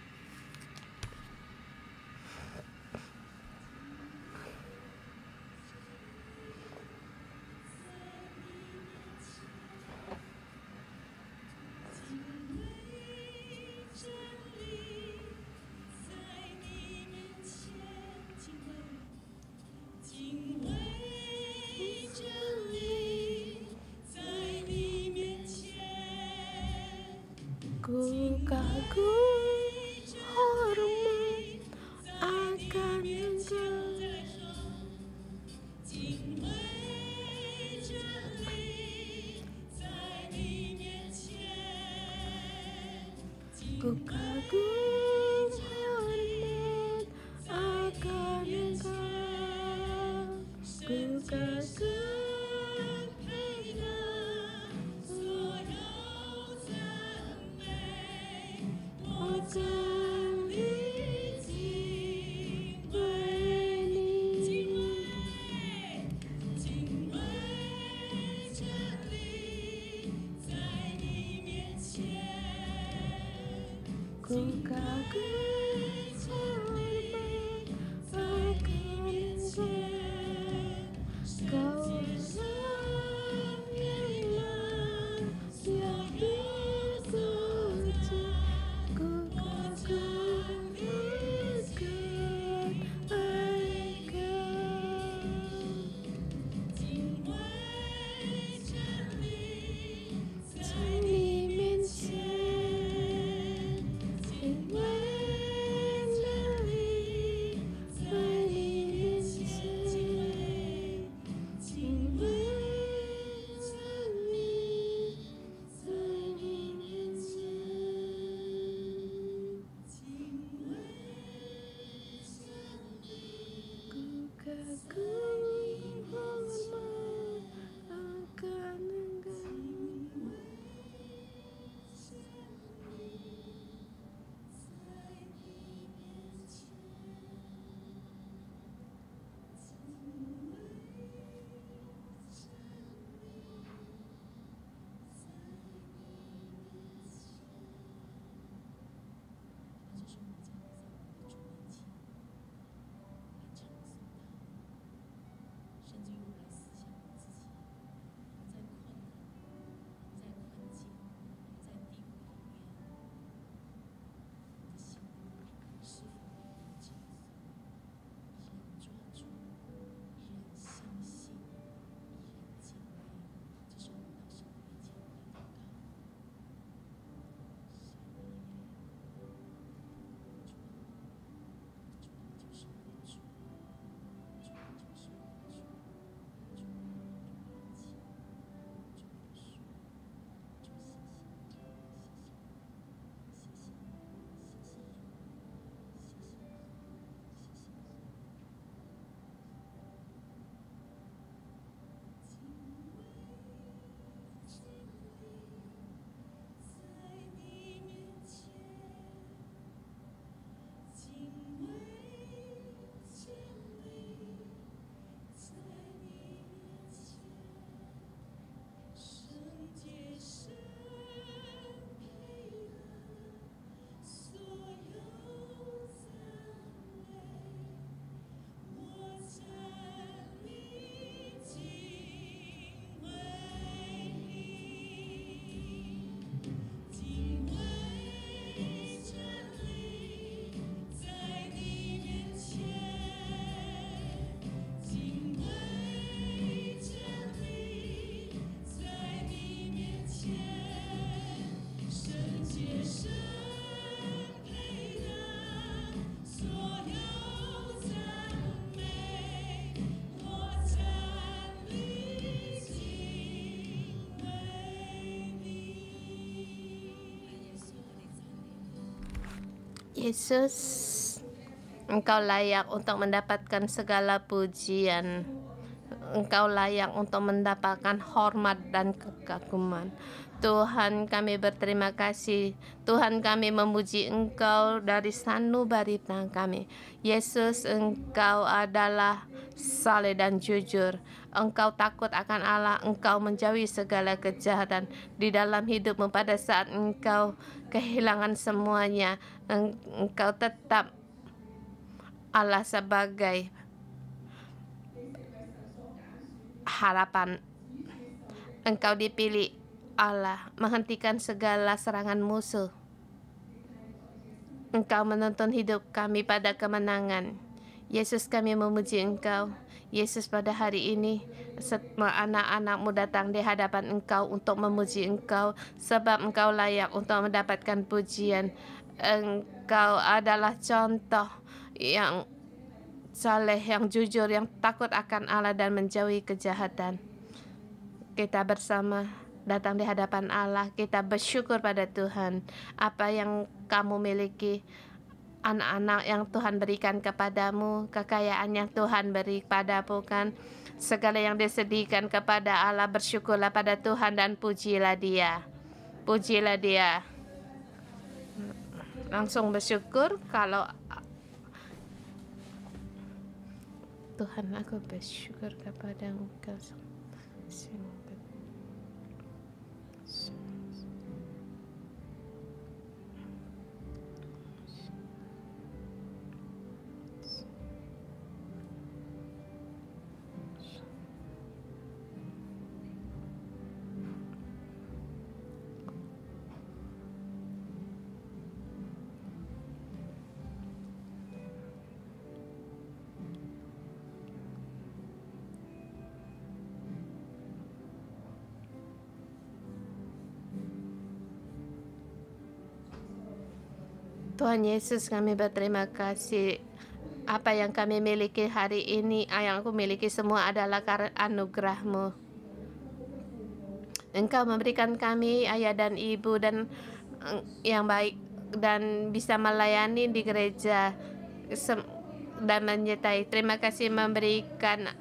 Ku kagum hormat akan Engkau. Ku kagum hormat akan Engkau. Ku kagum ku kagum hormat akan Engkau. Kau Allah yang berkuasa. Ku kagum akan Engkau. Yesus, Engkau layak untuk mendapatkan segala pujian. Engkau layak untuk mendapatkan hormat dan kekaguman. Tuhan, kami berterima kasih. Tuhan, kami memuji Engkau dari sanubari kami. Yesus, Engkau adalah saleh dan jujur. Engkau takut akan Allah. Engkau menjauhi segala kejahatan di dalam hidupmu. Pada saat Engkau kehilangan semuanya, Engkau tetap Allah sebagai harapan. Engkau dipilih Allah menghentikan segala serangan musuh. Engkau menuntun hidup kami pada kemenangan. Yesus, kami memuji Engkau. Yesus, pada hari ini semua anak-anak-Mu datang di hadapan Engkau untuk memuji Engkau, sebab Engkau layak untuk mendapatkan pujian. Engkau adalah contoh yang saleh, yang jujur, yang takut akan Allah dan menjauhi kejahatan. Kita bersama datang di hadapan Allah, kita bersyukur pada Tuhan apa yang kamu miliki, anak-anak yang Tuhan berikan kepadamu, kekayaan yang Tuhan beri padamu, kan segala yang disediakan kepada Allah. Bersyukurlah pada Tuhan dan pujilah Dia. Pujilah Dia. Langsung bersyukur. Kalau Tuhan, aku bersyukur kepada Engkau. Tuhan Yesus, kami berterima kasih. Apa yang kami miliki hari ini, yang aku miliki semua adalah karena anugerah-Mu. Engkau memberikan kami ayah dan ibu dan yang baik dan bisa melayani di gereja dan menyertai. Terima kasih memberikan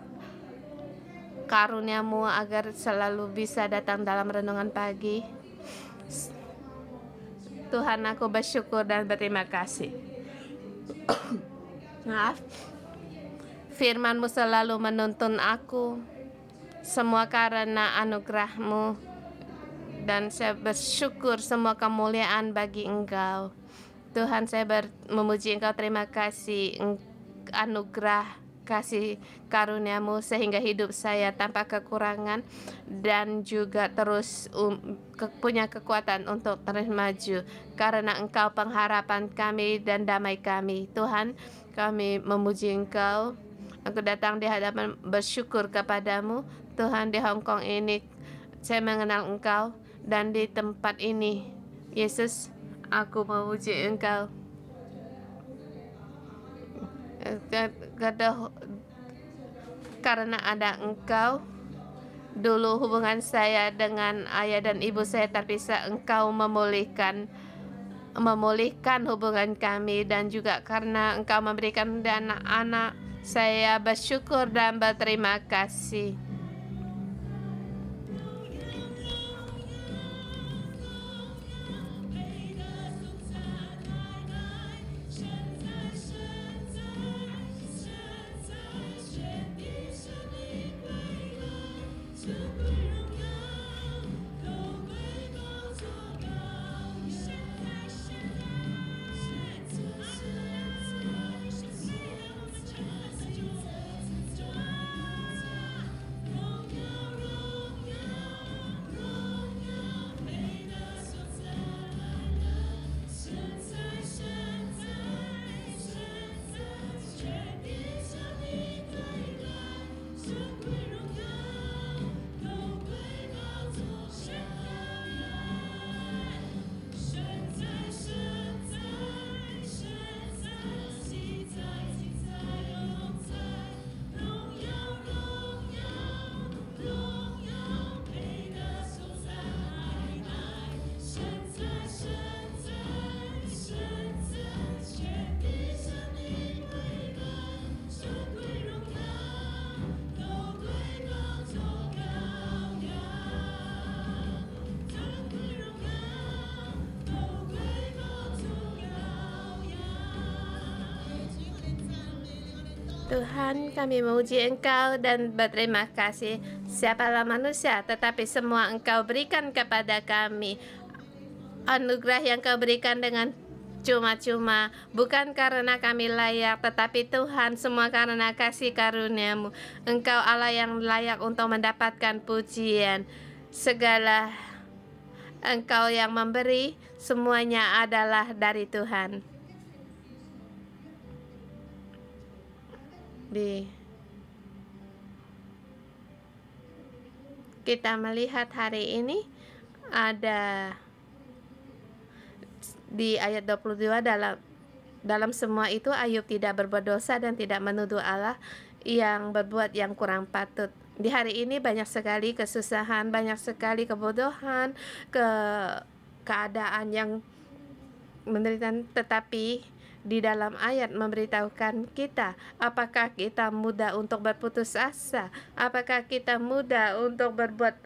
karunia-Mu agar selalu bisa datang dalam renungan pagi. Tuhan, aku bersyukur dan berterima kasih. Maaf. Firman-Mu selalu menuntun aku, semua karena anugerah-Mu, dan saya bersyukur semua kemuliaan bagi Engkau. Tuhan, saya memuji Engkau, terima kasih anugerah kasih karunia-Mu sehingga hidup saya tanpa kekurangan dan juga terus punya kekuatan untuk terus maju karena Engkau pengharapan kami dan damai kami. Tuhan, kami memuji Engkau. Aku datang di hadapan bersyukur kepadamu. Tuhan, di Hong Kong ini saya mengenal Engkau, dan di tempat ini Yesus, aku memuji Engkau. Karena ada Engkau, dulu hubungan saya dengan ayah dan ibu saya terpisah. Engkau memulihkan hubungan kami, dan juga karena Engkau memberikan anak-anak, saya bersyukur dan berterima kasih. Tuhan, kami memuji Engkau dan berterima kasih. Siapalah manusia, tetapi semua Engkau berikan kepada kami. Anugerah yang Kau berikan dengan cuma-cuma, bukan karena kami layak, tetapi Tuhan, semua karena kasih karunia-Mu. Engkau Allah yang layak untuk mendapatkan pujian. Segala Engkau yang memberi, semuanya adalah dari Tuhan. Kita melihat hari ini ada di ayat 22, dalam semua itu Ayub tidak berbuat dosa dan tidak menuduh Allah yang berbuat yang kurang patut. Di hari ini banyak sekali kesusahan, banyak sekali kebodohan, keadaan yang menderitaan, tetapi di dalam ayat memberitahukan kita, apakah kita mudah untuk berputus asa? Apakah kita mudah untuk berbuat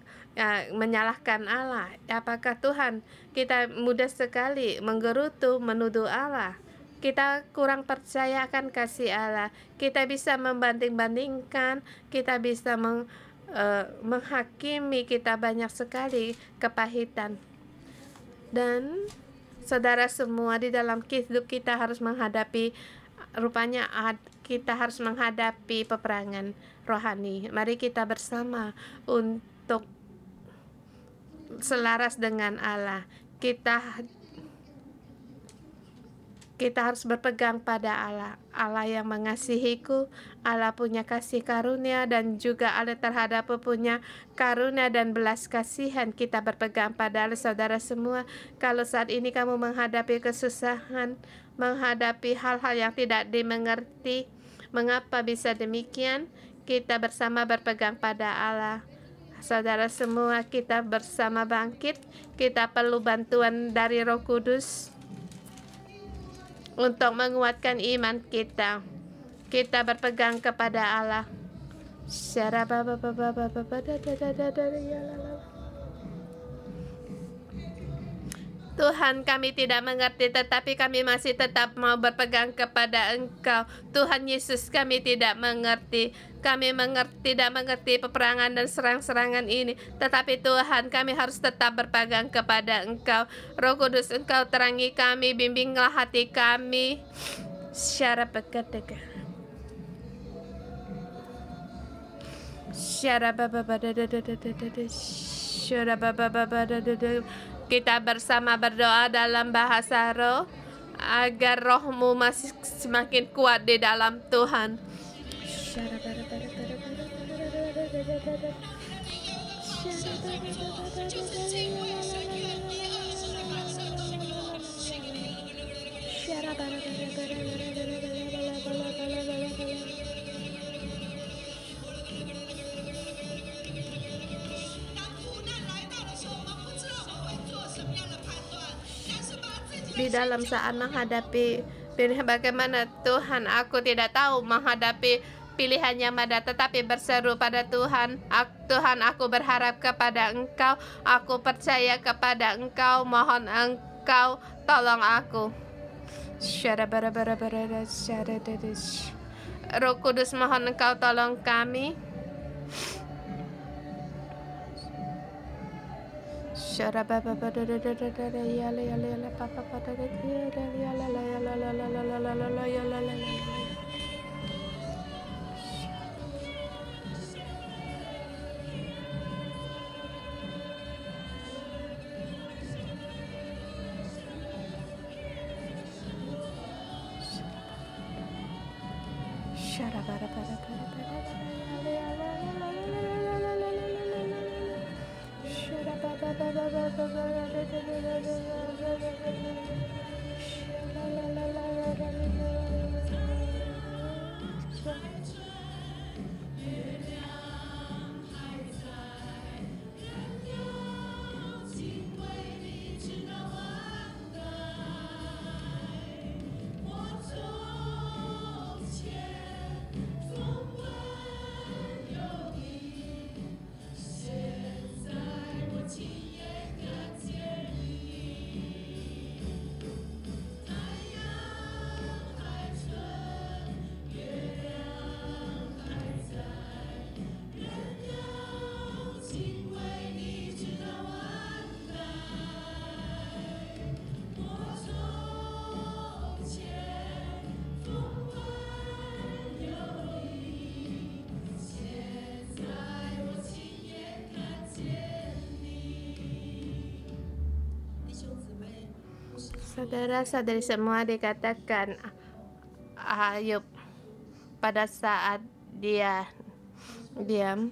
menyalahkan Allah? Apakah Tuhan kita mudah sekali menggerutu, menuduh Allah? Kita kurang percaya akan kasih Allah. Kita bisa membanding-bandingkan, kita bisa menghakimi, kita banyak sekali kepahitan. Dan saudara semua, di dalam hidup kita harus menghadapi, rupanya kita harus menghadapi peperangan rohani. Mari kita bersama untuk selaras dengan Allah. Kita harus berpegang pada Allah. Allah yang mengasihiku, Allah punya kasih karunia, dan juga Allah terhadap punya karunia dan belas kasihan. Kita berpegang pada Allah, saudara semua. Kalau saat ini kamu menghadapi kesusahan, menghadapi hal-hal yang tidak dimengerti, mengapa bisa demikian? Kita bersama berpegang pada Allah. Saudara semua, kita bersama bangkit. Kita perlu bantuan dari Roh Kudus untuk menguatkan iman kita. Kita berpegang kepada Allah. Tuhan, kami tidak mengerti, tetapi kami masih tetap mau berpegang kepada Engkau. Tuhan Yesus, kami tidak mengerti. Kami tidak mengerti peperangan dan serang-serangan ini. Tetapi Tuhan, kami harus tetap berpegang kepada Engkau. Roh Kudus, Engkau terangi kami, bimbinglah hati kami. Syara peketika. Kita bersama berdoa dalam bahasa roh, agar rohmu masih semakin kuat di dalam Tuhan. Di dalam saat menghadapi pilihan, bagaimana Tuhan, aku tidak tahu menghadapi pilihan yang ada, tetapi berseru pada Tuhan. Tuhan, aku berharap kepada Engkau, aku percaya kepada Engkau, mohon Engkau tolong aku. Roh Kudus, mohon Engkau tolong kami. Saudara-saudari semua, dikatakan Ayub pada saat dia diam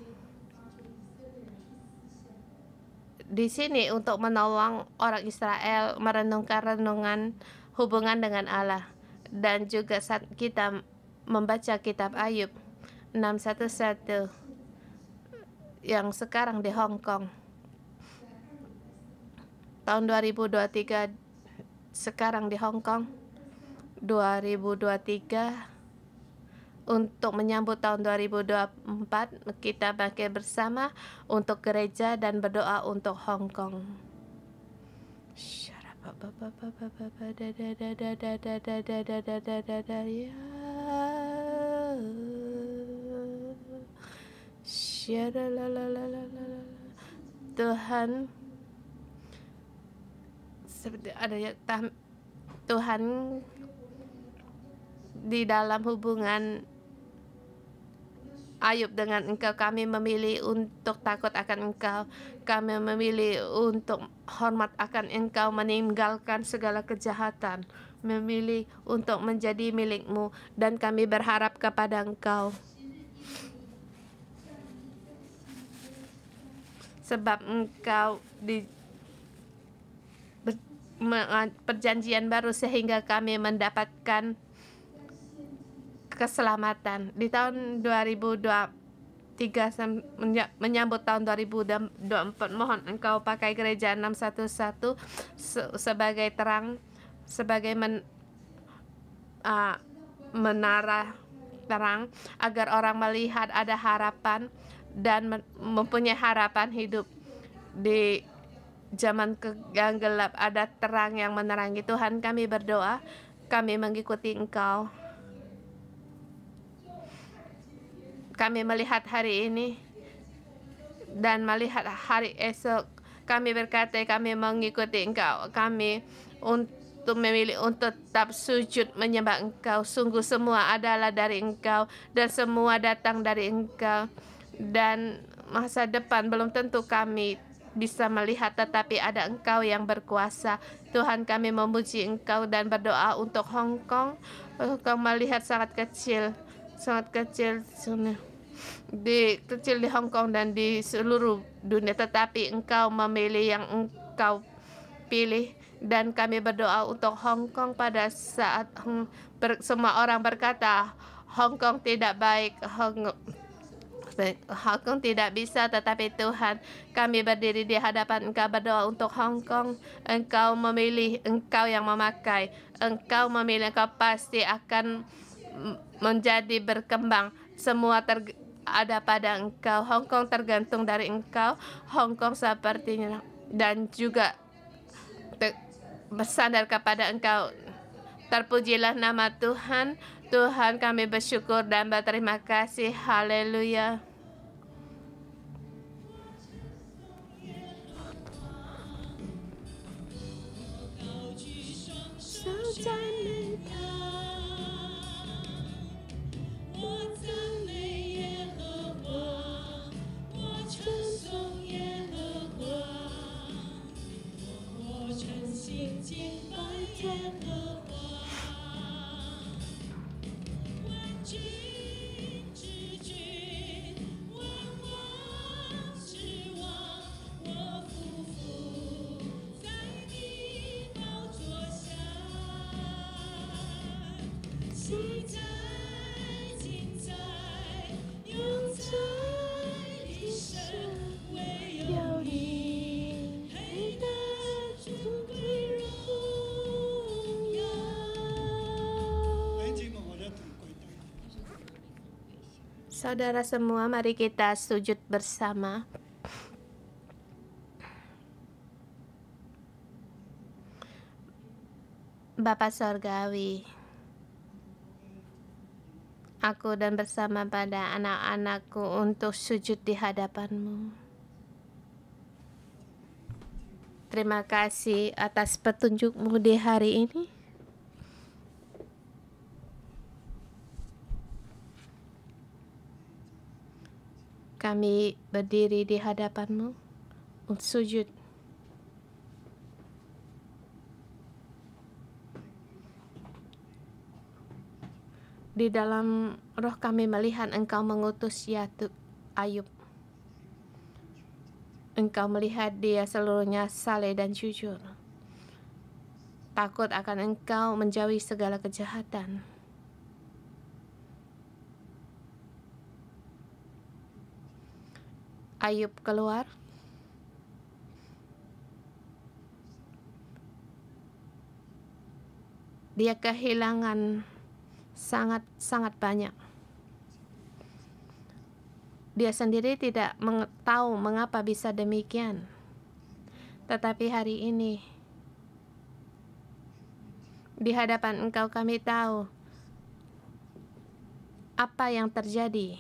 di sini untuk menolong orang Israel merenungkan renungan hubungan dengan Allah, dan juga saat kita membaca kitab Ayub 611 yang sekarang di Hong Kong tahun 2023, sekarang di Hong Kong 2023, untuk menyambut tahun 2024, kita bangkit bersama untuk gereja dan berdoa untuk Hong Kong. Tuhan, seperti ada Tuhan di dalam hubungan Ayub dengan Engkau, kami memilih untuk takut akan Engkau, kami memilih untuk hormat akan Engkau, meninggalkan segala kejahatan, memilih untuk menjadi milik-Mu, dan kami berharap kepada Engkau. Sebab Engkau di perjanjian baru sehingga kami mendapatkan keselamatan. Di tahun 2023 menyambut tahun 2024, mohon Engkau pakai gereja 611 sebagai terang, sebagai menara terang, agar orang melihat ada harapan dan mempunyai harapan hidup. Di zaman yang gelap ada terang yang menerangi. Tuhan, kami berdoa, kami mengikuti Engkau. Kami melihat hari ini dan melihat hari esok. Kami berkata kami mengikuti Engkau. Kami untuk memilih untuk tetap sujud menyembah Engkau. Sungguh semua adalah dari Engkau dan semua datang dari Engkau. Dan masa depan belum tentu kami bisa melihat, tetapi ada Engkau yang berkuasa. Tuhan, kami memuji Engkau dan berdoa untuk Hong Kong. Engkau melihat sangat kecil di Hong Kong dan di seluruh dunia, tetapi Engkau memilih yang Engkau pilih. Dan kami berdoa untuk Hong Kong pada saat semua orang berkata Hong Kong tidak baik, Hong Kong tidak bisa, tetapi Tuhan, kami berdiri di hadapan Engkau berdoa untuk Hong Kong. Engkau memilih, Engkau yang memakai, Engkau memilih, Engkau pasti akan menjadi berkembang. Semua ada pada Engkau. Hong Kong tergantung dari Engkau. Hong Kong sepertinya dan juga bersandar kepada Engkau. Terpujilah nama Tuhan. Tuhan, kami bersyukur dan berterima kasih. Haleluya. Saudara semua, mari kita sujud bersama. Bapa Sorgawi, aku dan bersama pada anak-anakku untuk sujud di hadapan-Mu. Terima kasih atas petunjuk-Mu di hari ini. Kami berdiri di hadapan-Mu untuk sujud. Di dalam roh kami melihat Engkau mengutus Ayub. Engkau melihat dia seluruhnya saleh dan jujur. Takut akan Engkau, menjauhi segala kejahatan. Ayub keluar. Dia kehilangan sangat banyak. Dia sendiri tidak tahu mengapa bisa demikian. Tetapi hari ini, di hadapan Engkau kami tahu apa yang terjadi.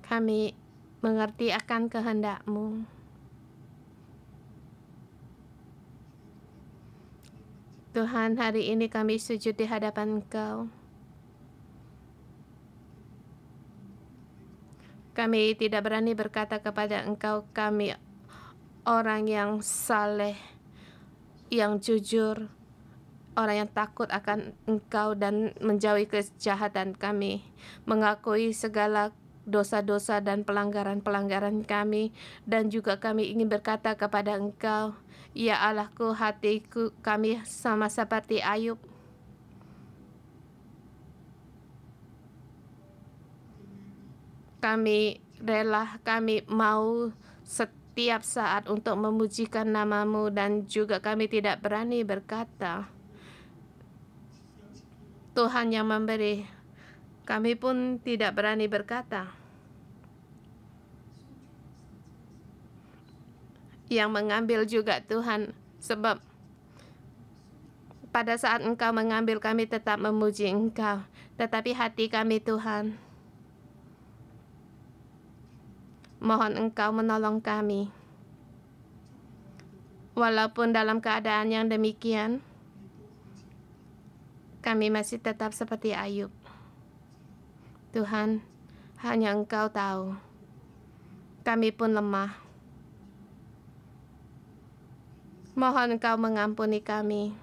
Kami mengerti akan kehendak-Mu. Tuhan, hari ini kami sujud di hadapan Engkau. Kami tidak berani berkata kepada Engkau, kami orang yang saleh, yang jujur, orang yang takut akan Engkau dan menjauhi kejahatan kami, mengakui segala dosa-dosa dan pelanggaran-pelanggaran kami, dan juga kami ingin berkata kepada Engkau, ya Allahku, hatiku kami sama seperti Ayub. Kami rela, kami mau setiap saat untuk memujikan nama-Mu, dan juga kami tidak berani berkata, Tuhan yang memberi. Kami pun tidak berani berkata, yang mengambil juga Tuhan, sebab pada saat Engkau mengambil kami tetap memuji Engkau. Tetapi hati kami Tuhan, mohon Engkau menolong kami. Walaupun dalam keadaan yang demikian, kami masih tetap seperti Ayub. Tuhan, hanya Engkau tahu. Kami pun lemah. Mohon Engkau mengampuni kami.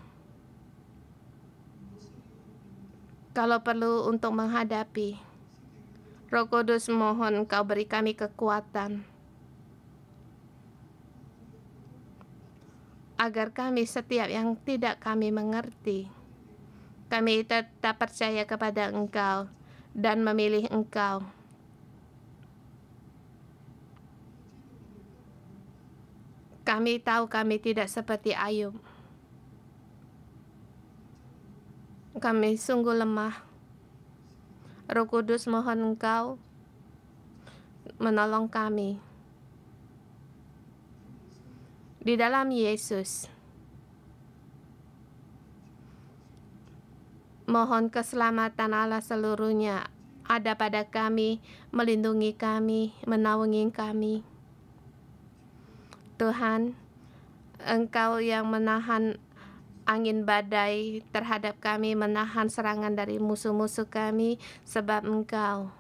Kalau perlu untuk menghadapi, Roh Kudus, mohon Engkau beri kami kekuatan, agar kami setiap yang tidak kami mengerti, kami tetap percaya kepada Engkau dan memilih Engkau. Kami tahu kami tidak seperti Ayub. Kami sungguh lemah. Roh Kudus, mohon Engkau menolong kami. Di dalam Yesus, mohon keselamatan Allah seluruhnya ada pada kami, melindungi kami, menaungi kami. Tuhan, Engkau yang menahan angin badai terhadap kami, menahan serangan dari musuh-musuh kami, sebab Engkau.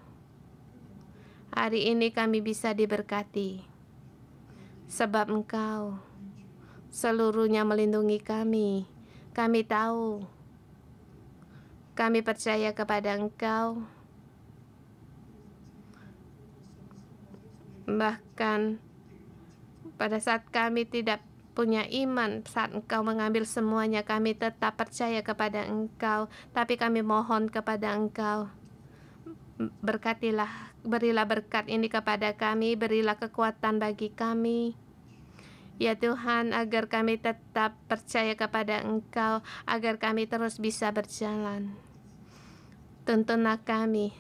Hari ini kami bisa diberkati, sebab Engkau seluruhnya melindungi kami. Kami tahu, kami percaya kepada Engkau. Bahkan pada saat kami tidak punya iman, saat Engkau mengambil semuanya, kami tetap percaya kepada Engkau. Tapi kami mohon kepada Engkau, berkatilah, berilah berkat ini kepada kami, berilah kekuatan bagi kami. Ya Tuhan, agar kami tetap percaya kepada Engkau, agar kami terus bisa berjalan. Tuntunlah kami.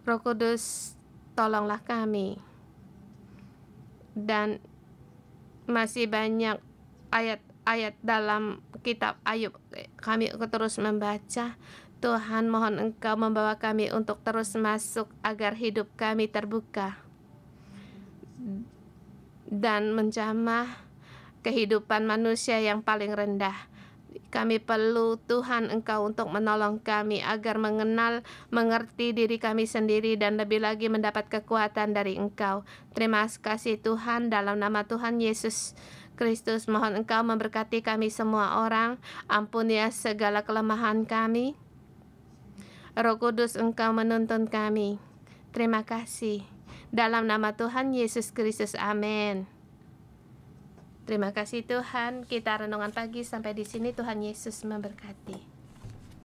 Roh Kudus, tolonglah kami. Dan masih banyak ayat-ayat dalam kitab Ayub kami terus membaca. Tuhan, mohon Engkau membawa kami untuk terus masuk, agar hidup kami terbuka dan menjamah kehidupan manusia yang paling rendah. Kami perlu Tuhan Engkau untuk menolong kami agar mengerti diri kami sendiri dan lebih lagi mendapat kekuatan dari Engkau. Terima kasih Tuhan, dalam nama Tuhan Yesus Kristus, mohon Engkau memberkati kami semua orang. Ampuni ya segala kelemahan kami. Roh Kudus Engkau menuntun kami. Terima kasih. Dalam nama Tuhan Yesus Kristus, amin. Terima kasih Tuhan. Kita renungan pagi sampai di sini. Tuhan Yesus memberkati.